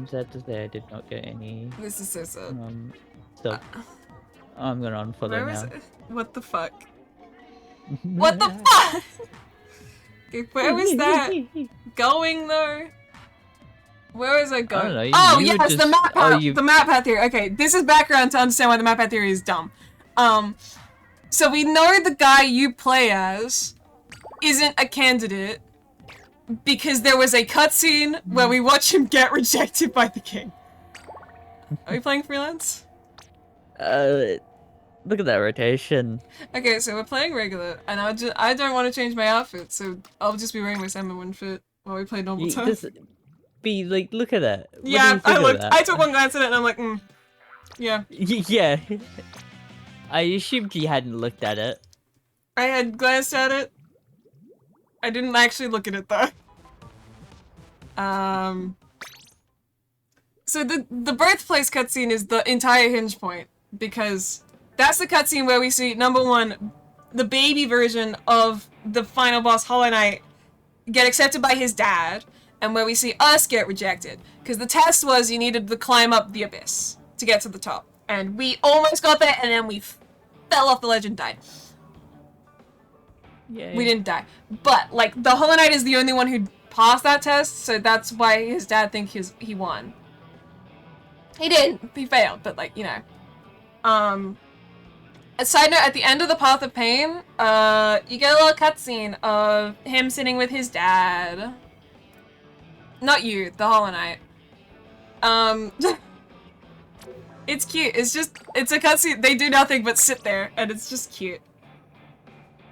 sad to say I did not get any. This is so sad. So I'm gonna unfollow now. What the fuck? What the fuck? Okay, where was that going though? Where was I going? I don't know, oh yes, the map path. The map path theory. Okay, this is background to understand why the map path theory is dumb. So we know the guy you play as isn't a candidate because there was a cutscene where we watch him get rejected by the king. Are we playing freelance? Look at that rotation. Okay, so we're playing regular, and I don't want to change my outfit, so I'll just be wearing my Samurai fit while we play normal time. Just be like, look at that. What yeah, I took one glance at it and I'm like, yeah. Yeah. I assumed you hadn't looked at it. I had glanced at it. I didn't actually look at it though. So the birthplace cutscene is the entire hinge point, because that's the cutscene where we see, number one, the baby version of the final boss Hollow Knight get accepted by his dad, and where we see us get rejected. Because the test was you needed to climb up the abyss to get to the top. And we almost got there, and then we fell off the ledge and died. Yay. We didn't die. But, like, the Hollow Knight is the only one who passed that test, so that's why his dad thinks he won. He didn't. He failed, but, like, you know. A side note, at the end of the Path of Pain, you get a little cutscene of him sitting with his dad. Not you, the Hollow Knight. It's cute. It's a cutscene. They do nothing but sit there, and it's just cute.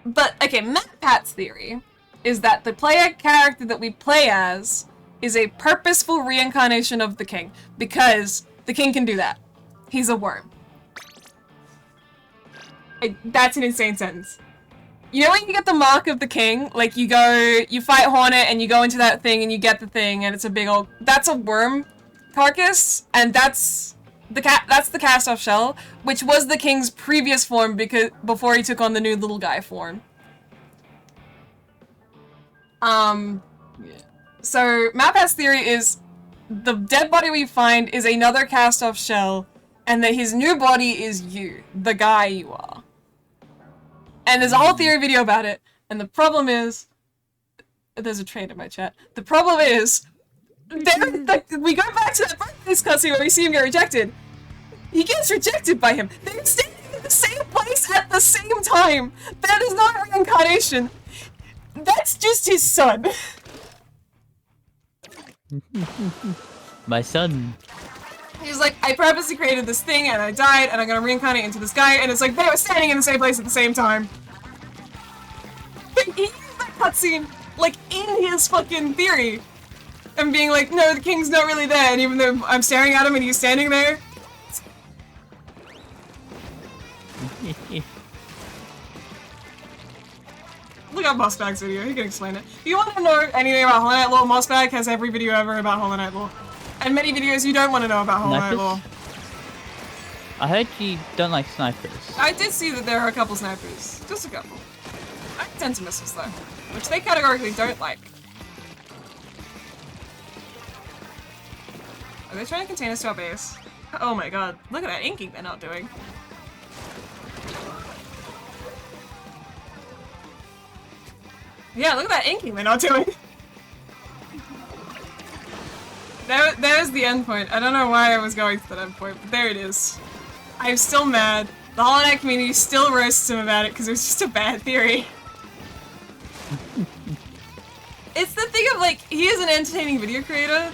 But, okay, Matt Pat's theory is that the player character that we play as is a purposeful reincarnation of the king, because the king can do that. He's a worm. That's an insane sentence. You know when you get the mark of the king, like you fight Hornet and you go into that thing and you get the thing and it's a big old, that's a worm carcass, and that's the cast-off shell, which was the king's previous form before he took on the new little guy form. So MatPat's theory is the dead body we find is another cast-off shell, and that his new body is you, the guy you are. And there's a whole theory video about it, and the problem is, there's a trade in my chat. The problem is, we go back to that birthplace cutscene where we see him get rejected. He gets rejected by him. They're standing in the same place at the same time. That is not reincarnation. That's just his son. My son. He's like, I purposely created this thing and I died and I'm gonna reincarnate into this guy, and it's like they were standing in the same place at the same time. But he used that cutscene, like, in his fucking theory. And being like, no, the king's not really there, and even though I'm staring at him and he's standing there. Look up Mossbag's video, he can explain it. If you want to know anything about Hollow Knight lore, Mossbag has every video ever about Hollow Knight lore. And many videos you don't want to know about Hollow Knight lore. I heard you don't like snipers. I did see that there are a couple snipers. Just a couple. I tend to missiles though, which they categorically don't like. Are they trying to contain us to our base? Oh my god, look at that inking they're not doing. Yeah, look at that inking they're not doing. There's the end point. I don't know why I was going to that end point, but there it is. I'm still mad. The Hollow Knight community still roasts him about it because it was just a bad theory. It's the thing of, like, he is an entertaining video creator,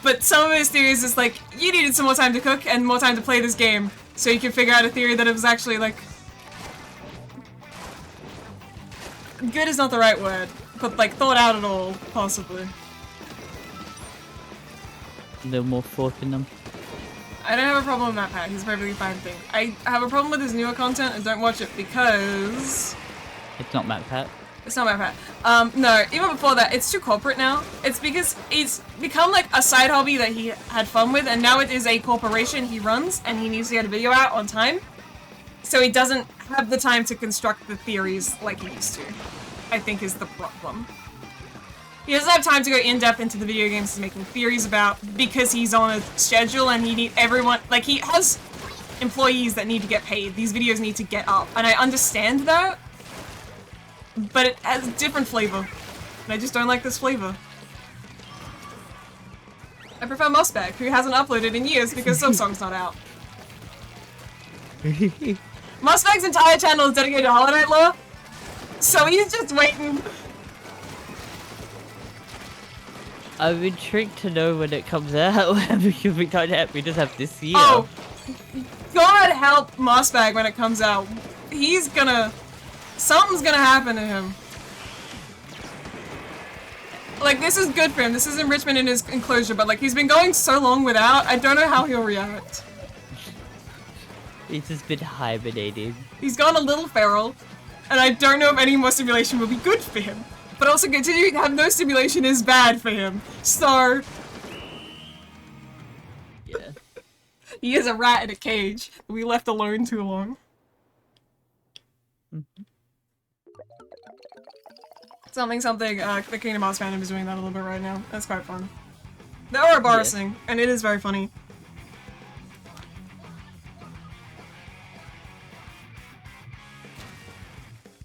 but some of his theories is like, you needed some more time to cook and more time to play this game, so you can figure out a theory that it was actually, like... good is not the right word, but, like, thought out at all, possibly. A little more thought in them. I don't have a problem with that, Pat. He's a perfectly fine thing. I have a problem with his newer content and don't watch it because... It's not MatPat. It's not MatPat. No, even before that, it's too corporate now. It's because it's become like a side hobby that he had fun with, and now it is a corporation he runs, and he needs to get a video out on time. So he doesn't have the time to construct the theories like he used to, I think is the problem. He doesn't have time to go in-depth into the video games he's making theories about because he's on a schedule and he needs everyone, like, he has employees that need to get paid. These videos need to get up, and I understand that, but it has a different flavor, and I just don't like this flavor. I prefer Mossbag, who hasn't uploaded in years because Silksong's not out. Mossbag's entire channel is dedicated to Hollow Knight lore, so he's just waiting. I'm intrigued to know when it comes out. We just have this year. Oh, God help Mossbag when it comes out. He's gonna... something's gonna happen to him. Like, this is good for him. This is enrichment in his enclosure, but, like, he's been going so long without, I don't know how he'll react. He's just been hibernating. He's gone a little feral, and I don't know if any more stimulation will be good for him. But also continuing to have no stimulation is bad for him. So... yeah. He is a rat in a cage that we left alone too long. Something, the Kingdom Hearts fandom is doing that a little bit right now. That's quite fun. They are embarrassing, and it is very funny.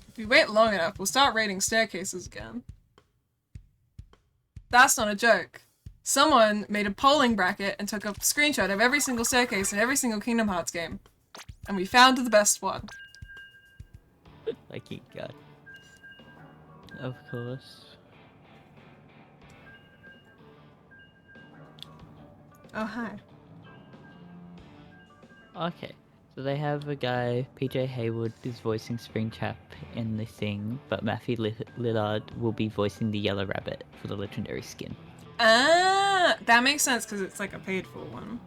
If we wait long enough, we'll start raiding staircases again. That's not a joke. Someone made a polling bracket and took a screenshot of every single staircase in every single Kingdom Hearts game. And we found the best one. I keep going. Of course. Oh, hi. Okay. So they have a guy, PJ Hayward, is voicing Springtrap in the thing, but Matthew Lillard will be voicing the Yellow Rabbit for the legendary skin. Ah, that makes sense because it's like a paid for one.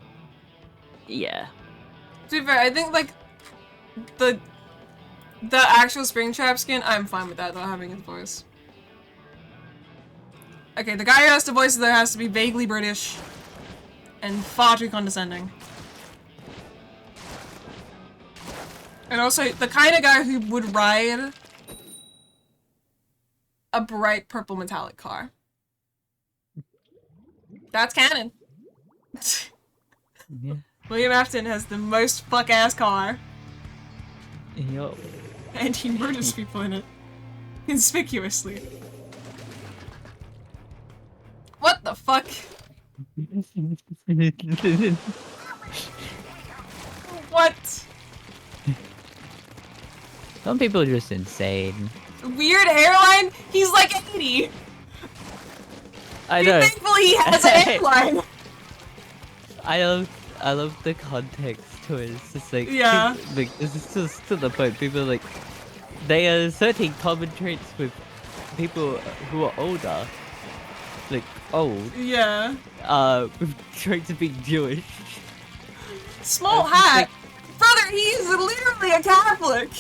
Yeah. To be fair, I think like the actual Springtrap skin, I'm fine with that, not having his voice. Okay, the guy who has to voice it there has to be vaguely British and far too condescending. And also, the kind of guy who would ride a bright purple metallic car. That's canon. Yeah. William Afton has the most fuck-ass car. Yup. And he murders people in it. Conspicuously. What the fuck? What? Some people are just insane. Weird hairline? He's like 80! I Be know. thankful he has a hairline! I love the context to it. It's just like, Yeah. like this is just to the point. People like, they are asserting common traits with people who are older. Like, old. Yeah. With traits of being Jewish. Small hat? Like, brother, he's literally a Catholic!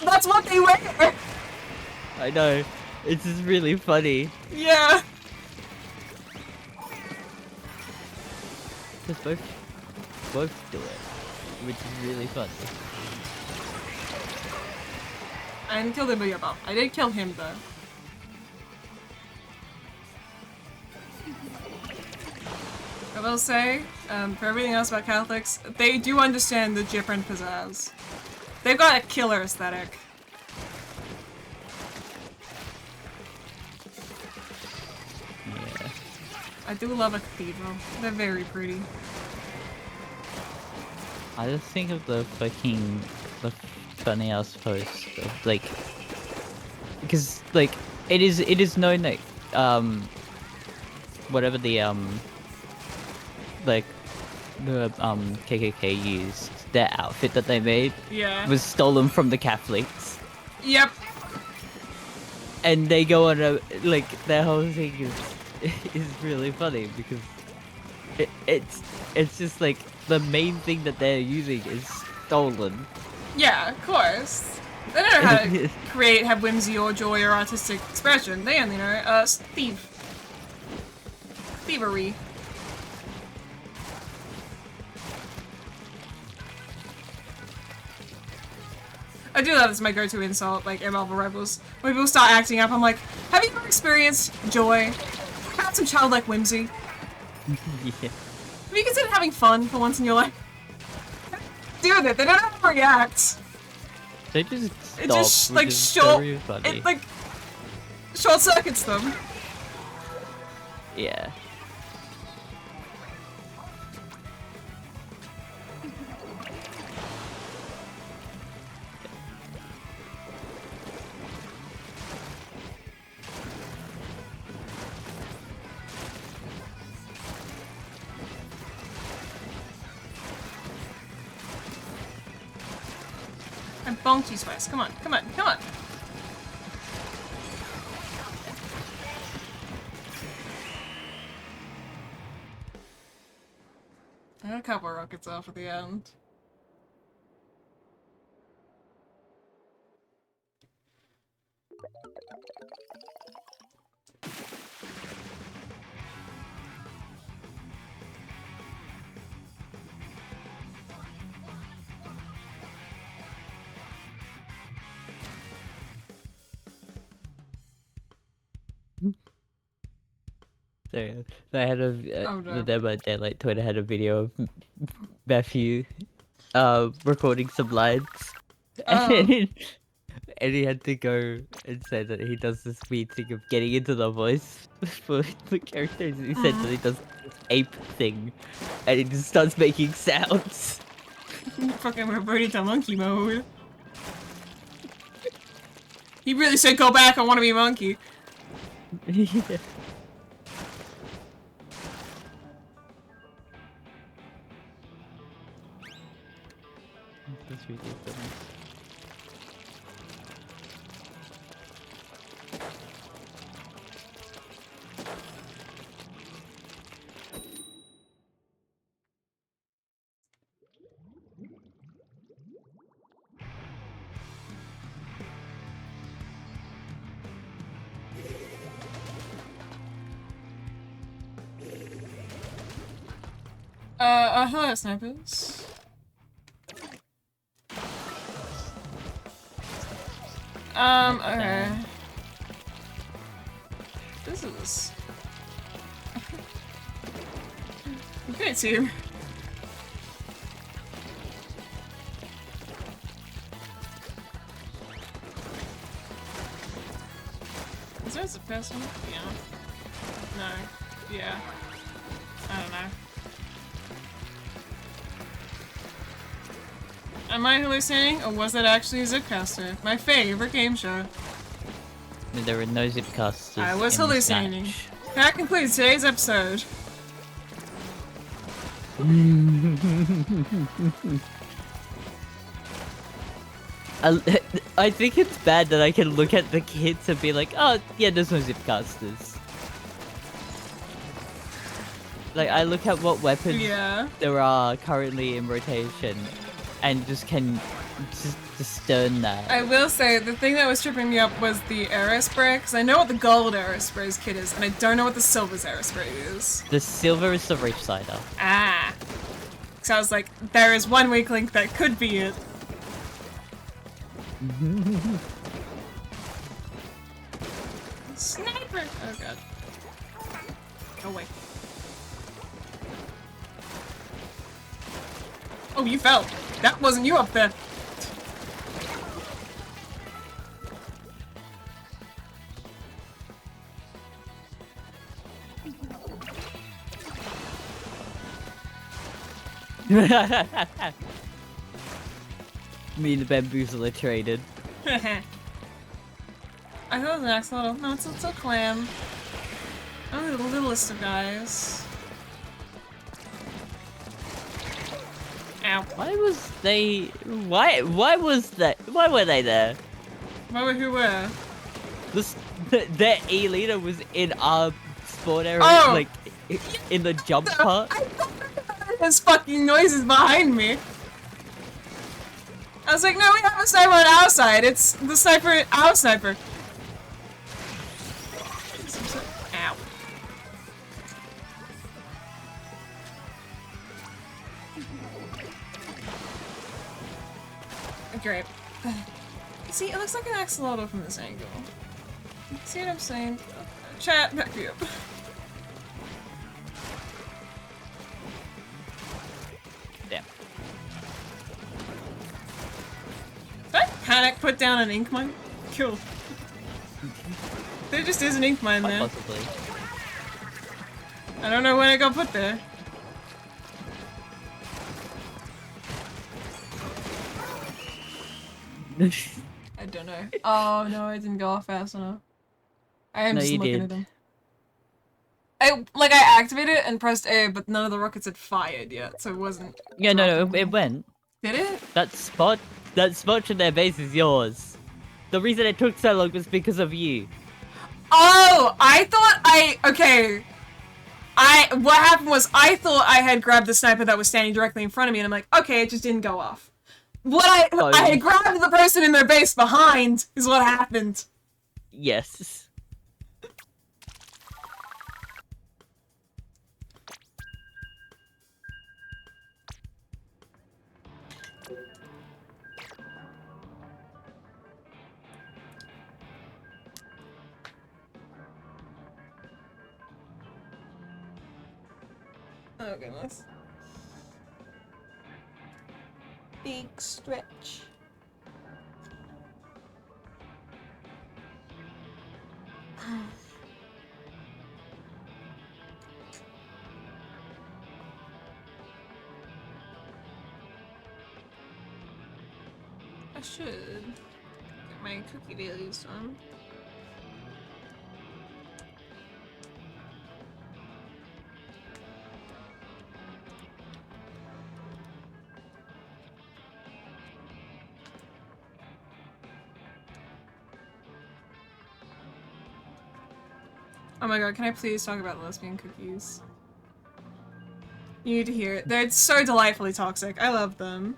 That's what they wear! I know. It's just really funny. Yeah. Because both do it. Which is really funny. I didn't kill him, but I did kill him though. I will say, for everything else about Catholics, they do understand the Jipper and pizzazz. They've got a killer aesthetic. Yeah. I do love a cathedral. They're very pretty. I just think of the funny ass post of like, because like it is known that whatever the like the KKK used, their outfit that they made was stolen from the Catholics. Yep. And they go on a like their whole thing is really funny because it's just like the main thing that they're using is stolen. Yeah, of course. They don't know how to have whimsy or joy or artistic expression. They only know, thievery. I do that as my go-to insult, like in Marvel Rivals. When people start acting up, I'm like, have you ever experienced joy? Had some childlike whimsy? Yeah. Have you considered having fun for once in your life? Do with it, they don't know how to react. They just stop, It just, like, it, like, short circuits them. Yeah. I bonked you twice. Come on, come on, come on. I had a couple of rockets off at the end. So they had a no. the by Daylight Twitter had a video of Matthew recording some lines, and he had to go and say that he does this weird thing of getting into the voice for the characters. He said that he does this ape thing, and he just starts making sounds. Fucking reverted to monkey mode. He really said, "Go back, I want to be a monkey." Yeah. 2D films. Hello, snipers. Okay. This is... Great team. Is there a person? Yeah. No. Yeah. I don't know. Am I hallucinating, or was that actually a Zipcaster? My favorite game show. There were no Zipcasters. I was hallucinating. That concludes today's episode. I think it's bad that I can look at the kids and be like, oh, yeah, there's no Zipcasters. Like, I look at what weapons there are currently in rotation and just can just discern that. I will say, the thing that was tripping me up was the Aerospray, because I know what the gold Aerospray's kit is, and I don't know what the silver's Aerospray is. The silver is the Reach Slider. Ah. So I was like, there is one weak link that could be it. Sniper! Oh god. Go away. Oh, you fell. That wasn't you up there. Me and the bamboozler traded. I thought it was an axolotl. No, it's a clam. Only the littlest of guys. Ow. Why was they... Why was that... Why were they there? Who were? Their E-leader was in our spawn area, like, in the jump part. I thought there's fucking noises behind me. I was like, no, we have a sniper on our side. It's the sniper, our sniper. Ow. Great. See, it looks like an axolotl from this angle. See what I'm saying? Chat, back me up. Damn. Did I panic put down an ink mine? Cool. There just is an ink mine there. Possibly. I don't know when it got put there. I don't know. Oh no, I didn't go off fast enough. I am just looking at them. I activated it and pressed A, but none of the rockets had fired yet, so it wasn't. Yeah, no, it went. Did it? That spot in their base is yours. The reason it took so long was because of you. Oh, I thought okay. What happened was I thought I had grabbed the sniper that was standing directly in front of me, and I'm like, okay, it just didn't go off. I had grabbed the person in their base behind is what happened. Yes. Oh goodness. Big stretch. I should get my cookie dailies done. Oh my god, can I please talk about lesbian cookies? You need to hear it. They're so delightfully toxic. I love them.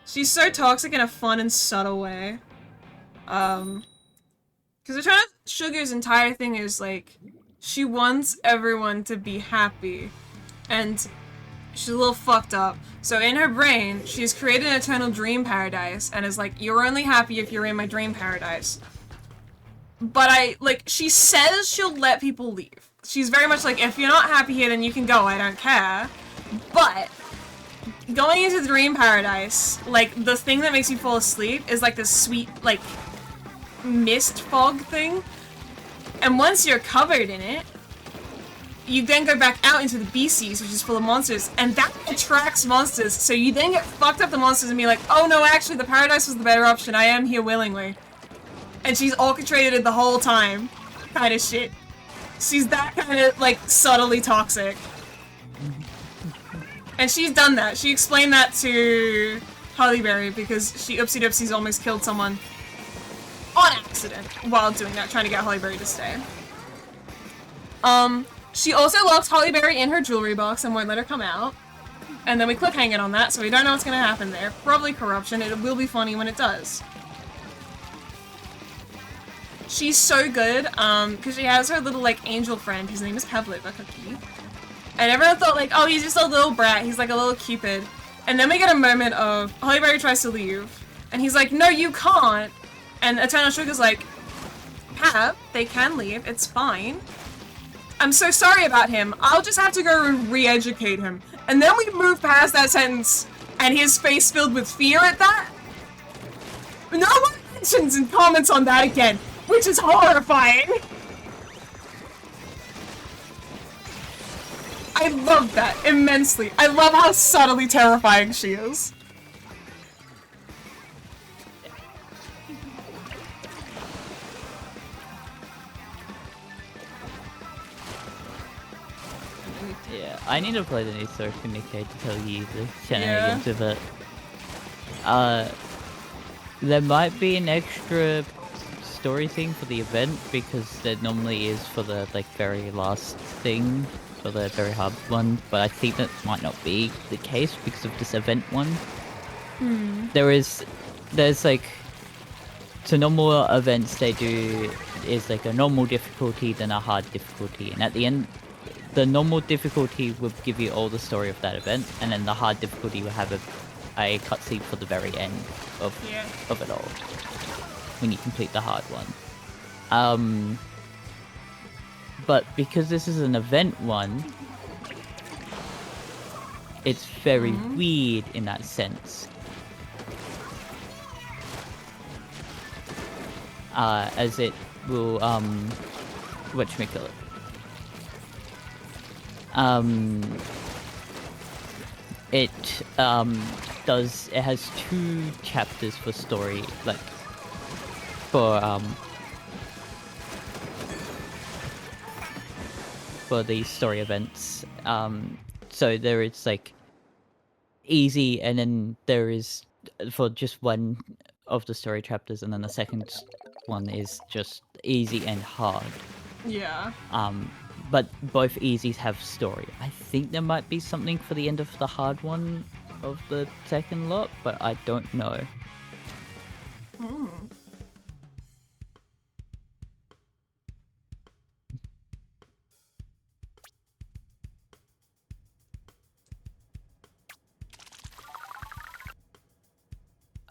She's so toxic in a fun and subtle way. Because Sugar's entire thing is, like, she wants everyone to be happy. And she's a little fucked up. So in her brain, she's created an eternal dream paradise and is like, you're only happy if you're in my dream paradise. But she says she'll let people leave. She's very much like, if you're not happy here, then you can go, I don't care. But going into the dream paradise, like, the thing that makes you fall asleep is like this sweet, like, mist fog thing. And once you're covered in it, you then go back out into the beasties, which is full of monsters, and that attracts monsters, so you then get fucked up the monsters and be like, oh no, actually the paradise was the better option, I am here willingly. And she's orchestrated it the whole time, kind of shit. She's that kind of, like, subtly toxic. And she's done that. She explained that to Halle Berry because she oopsie-doopsies almost killed someone on accident while doing that, trying to get Halle Berry to stay. She also locks Halle Berry in her jewelry box and won't let her come out. And then we cliffhang it on that, so we don't know what's gonna happen there. Probably corruption. It will be funny when it does. She's so good, because she has her little, like, angel friend. His name is Pablo, a cookie. And everyone thought, like, oh, he's just a little brat. He's like a little cupid. And then we get a moment of Halle Berry tries to leave. And he's like, no, you can't. And Eternal Sugar's like, Pab, they can leave. It's fine. I'm so sorry about him. I'll just have to go re-educate him. And then we move past that sentence, and his face filled with fear at that. No one mentions and comments on that again, which is horrifying. I love that immensely. I love how subtly terrifying she is. Yeah, I need to play the new Sword Syndicate to tell you the shenanigans of it. There might be an extra story thing for the event, because there normally is for the, like, very last thing, for the very hard one, but I think that might not be the case because of this event one. There's like, so normal events they do is like a normal difficulty, then a hard difficulty, and at the end, the normal difficulty will give you all the story of that event, and then the hard difficulty will have a cutscene for the very end of it all, when you complete the hard one. But because this is an event one, it's very weird in that sense. As it will, whatchamacallit. It has 2 chapters for story, like, for these story events. So there is, like, easy, and then there is for just one of the story chapters, and then the second one is just easy and hard. Yeah. But both easies have story. I think there might be something for the end of the hard one of the second lot, but I don't know.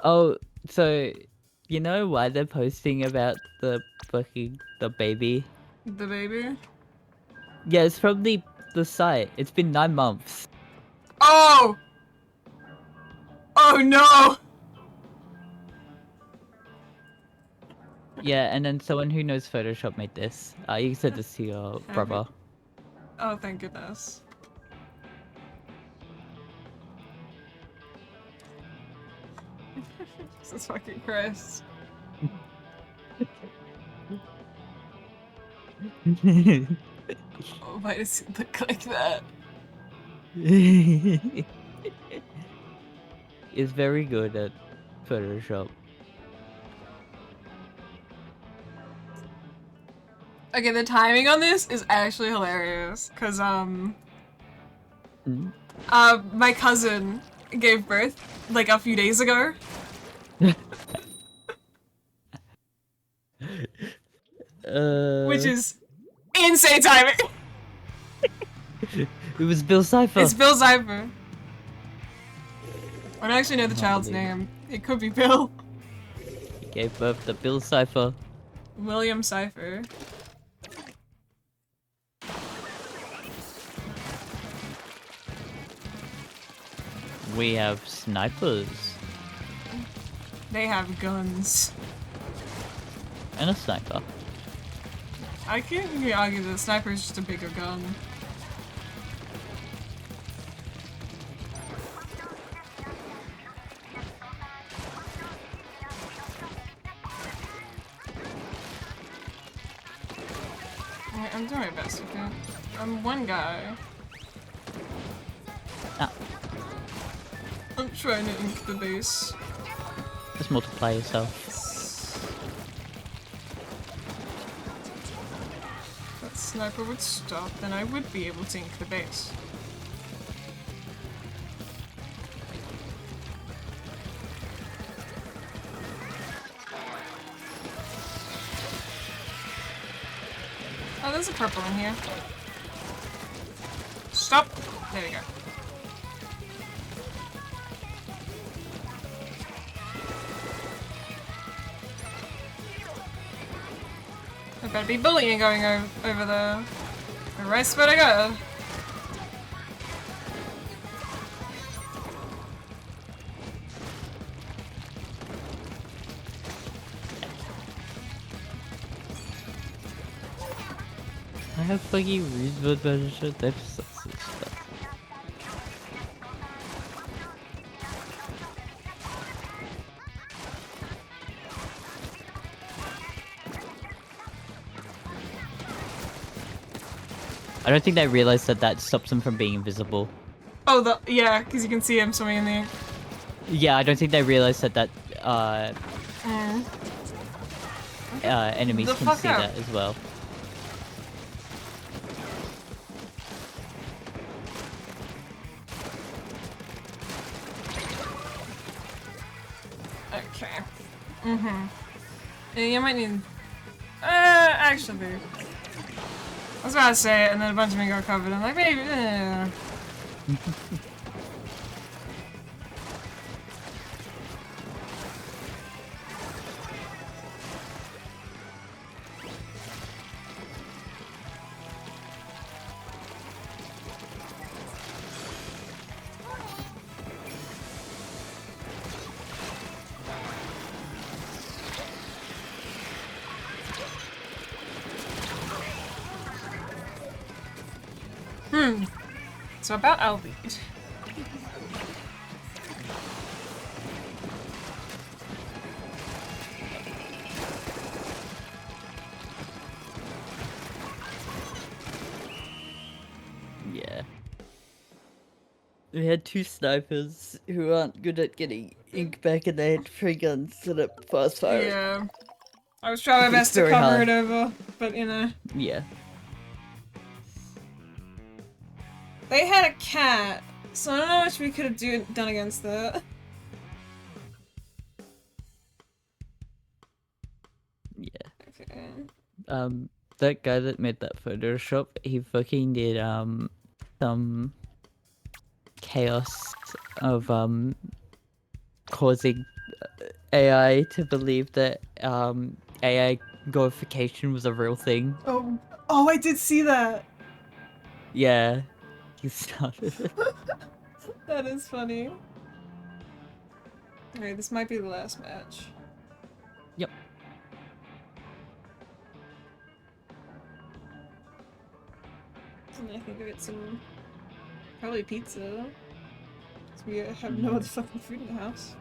Oh, so you know why they're posting about the baby? The baby? Yeah, it's from the site. It's been 9 months. Oh! Oh no! Yeah, and then someone who knows Photoshop made this. You said this to your brother. Oh, thank goodness. Jesus fucking Christ. Oh, why does it look like that? It's very good at Photoshop. Okay, the timing on this is actually hilarious, cause my cousin gave birth like a few days ago. Which is insane timing. It was Bill Cipher. It's Bill Cipher. I don't actually know the child's name. It could be Bill. He gave birth to Bill Cipher. William Cipher. We have snipers. They have guns. And a sniper. I can't really argue that a sniper is just a bigger gun. I'm doing my best, okay? I'm one guy. Ah. I'm trying to ink the base. Just multiply yourself. If that sniper would stop, then I would be able to ink the base. Oh, there's a purple in here. Stop! There we go. There better be bullying going over there. The rest better go. I have fucking Reasonable Measure, that sucks and stuff. I don't think they realized that that stops them from being invisible. Oh, yeah, because you can see him swimming in the... Yeah, I don't think they realized that enemies can see that as well. Okay. Yeah, you might need... actually... I was about to say it, and then a bunch of me got covered. I'm like, maybe... So about our lead. Yeah. We had two snipers who aren't good at getting ink back, and they had 3 guns that are fast firing. Yeah. I was trying my best to cover it over, but you know. Yeah. They had a cat, so I don't know what we could have done against that. Yeah. Okay. That guy that made that Photoshop, he fucking did, some chaos of, causing AI to believe that, AI glorification was a real thing. Oh, I did see that! Yeah. He started it. That is funny. Alright, this might be the last match. Yep. And I think I get some... probably pizza. Because we have no other fucking food in the house.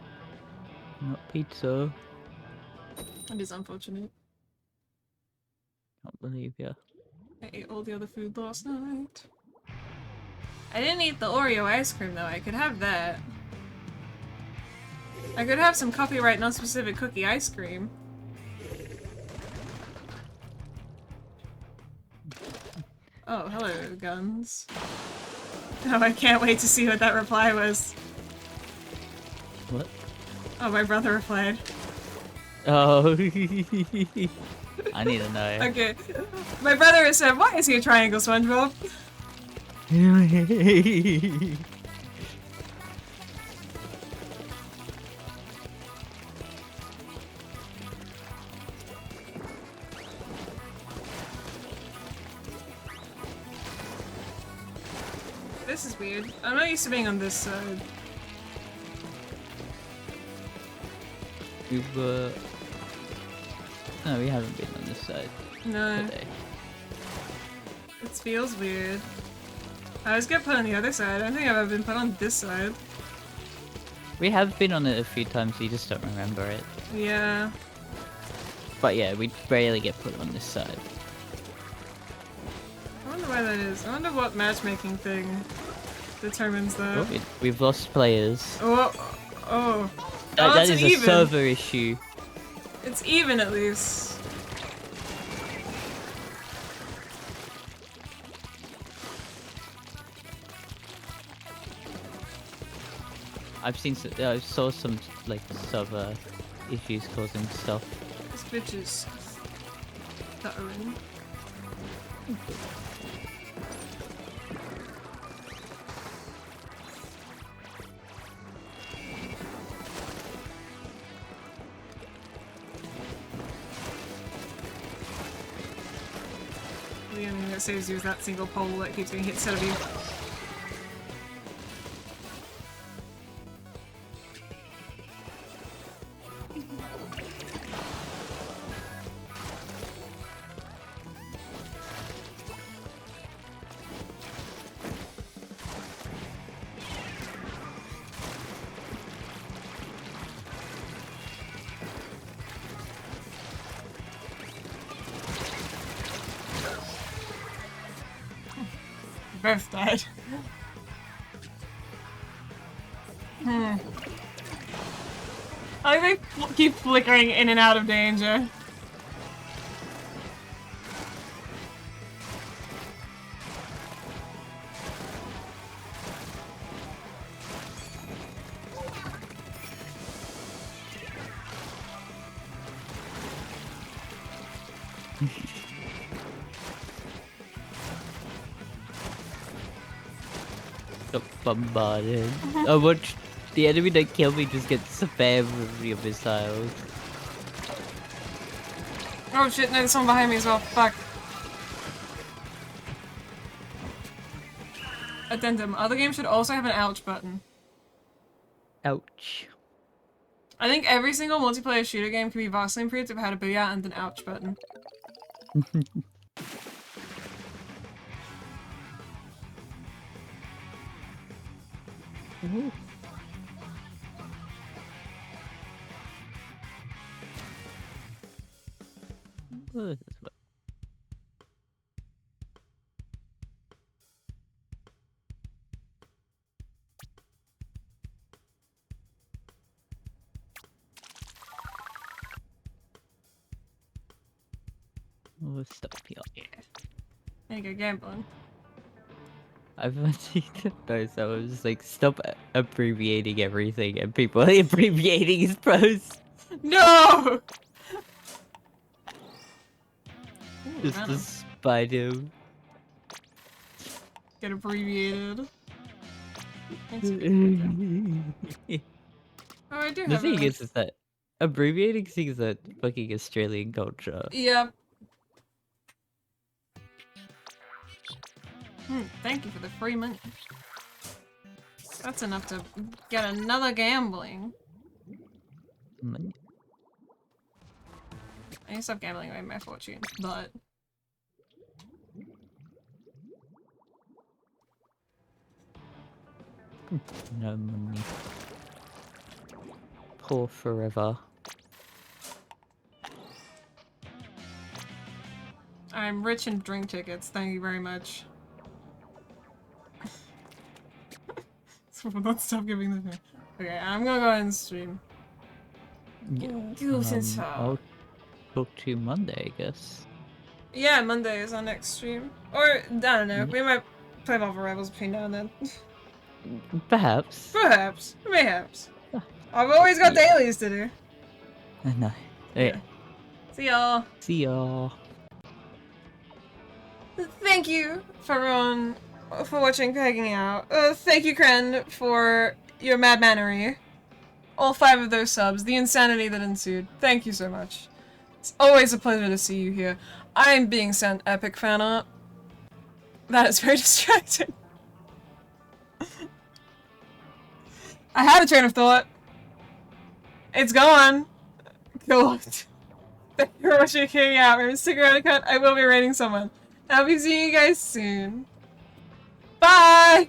Not pizza. That is unfortunate. Can't believe ya. I ate all the other food last night. I didn't eat the Oreo ice cream though, I could have that. I could have some copyright non-specific cookie ice cream. Oh, hello, guns. Oh, I can't wait to see what that reply was. What? Oh, my brother replied. Oh. I need to know. Okay. My brother said, why is he a triangle, SpongeBob? This is weird. I'm not used to being on this side. No, we haven't been on this side. No. Today. It feels weird. I always get put on the other side. I don't think I've ever been put on this side. We have been on it a few times, you just don't remember it. Yeah. But yeah, we rarely get put on this side. I wonder why that is. I wonder what matchmaking thing determines that. Oh, we've lost players. Oh, oh. That is even. a server issue. It's even at least. I saw some like server issues causing stuff. This bitch is stuttering. The only thing that saves you is that single pole that keeps getting hit instead of you. Both died. I think they keep flickering in and out of danger. Got bombarded. I watched the enemy that killed me just get spammed with your missiles. Oh shit, no, there's someone behind me as well. Fuck. Addendum. Other games should also have an ouch button. Ouch. I think every single multiplayer shooter game can be vastly improved if it had a booyah and an ouch button. Ooh. What is this one? Oh, stop here. Yeah. There you go, gambling. I've seen those. I was just like, stop abbreviating everything, and people are abbreviating his posts. No! Just to spite him. Get abbreviated. Oh, I do The have thing a... is that abbreviating things are fucking Australian culture. Yeah. Thank you for the free money. That's enough to get another gambling. Money. I need to stop gambling away my fortune, but... No money. Poor forever. I'm rich in drink tickets, thank you very much. So don't stop giving them. Okay, I'm gonna go ahead and stream. Yeah. I'll I'll talk to you Monday, I guess. Yeah, Monday is our next stream. Or, I don't know, we might play Marvel Rivals between now and then. Perhaps. Perhaps. Mayhaps. I've always got dailies to do. No. Yeah. See y'all. See y'all. Thank you for everyone for watching, for hanging out. Thank you, Kren, for your mad mannery. All 5 of those subs, the insanity that ensued. Thank you so much. It's always a pleasure to see you here. I'm being sent epic fan art. That is very distracting. I had a train of thought. It's gone. God. Thank you for watching, hanging out. Remember, stick around and cut. I will be rating someone. I'll be seeing you guys soon. Bye!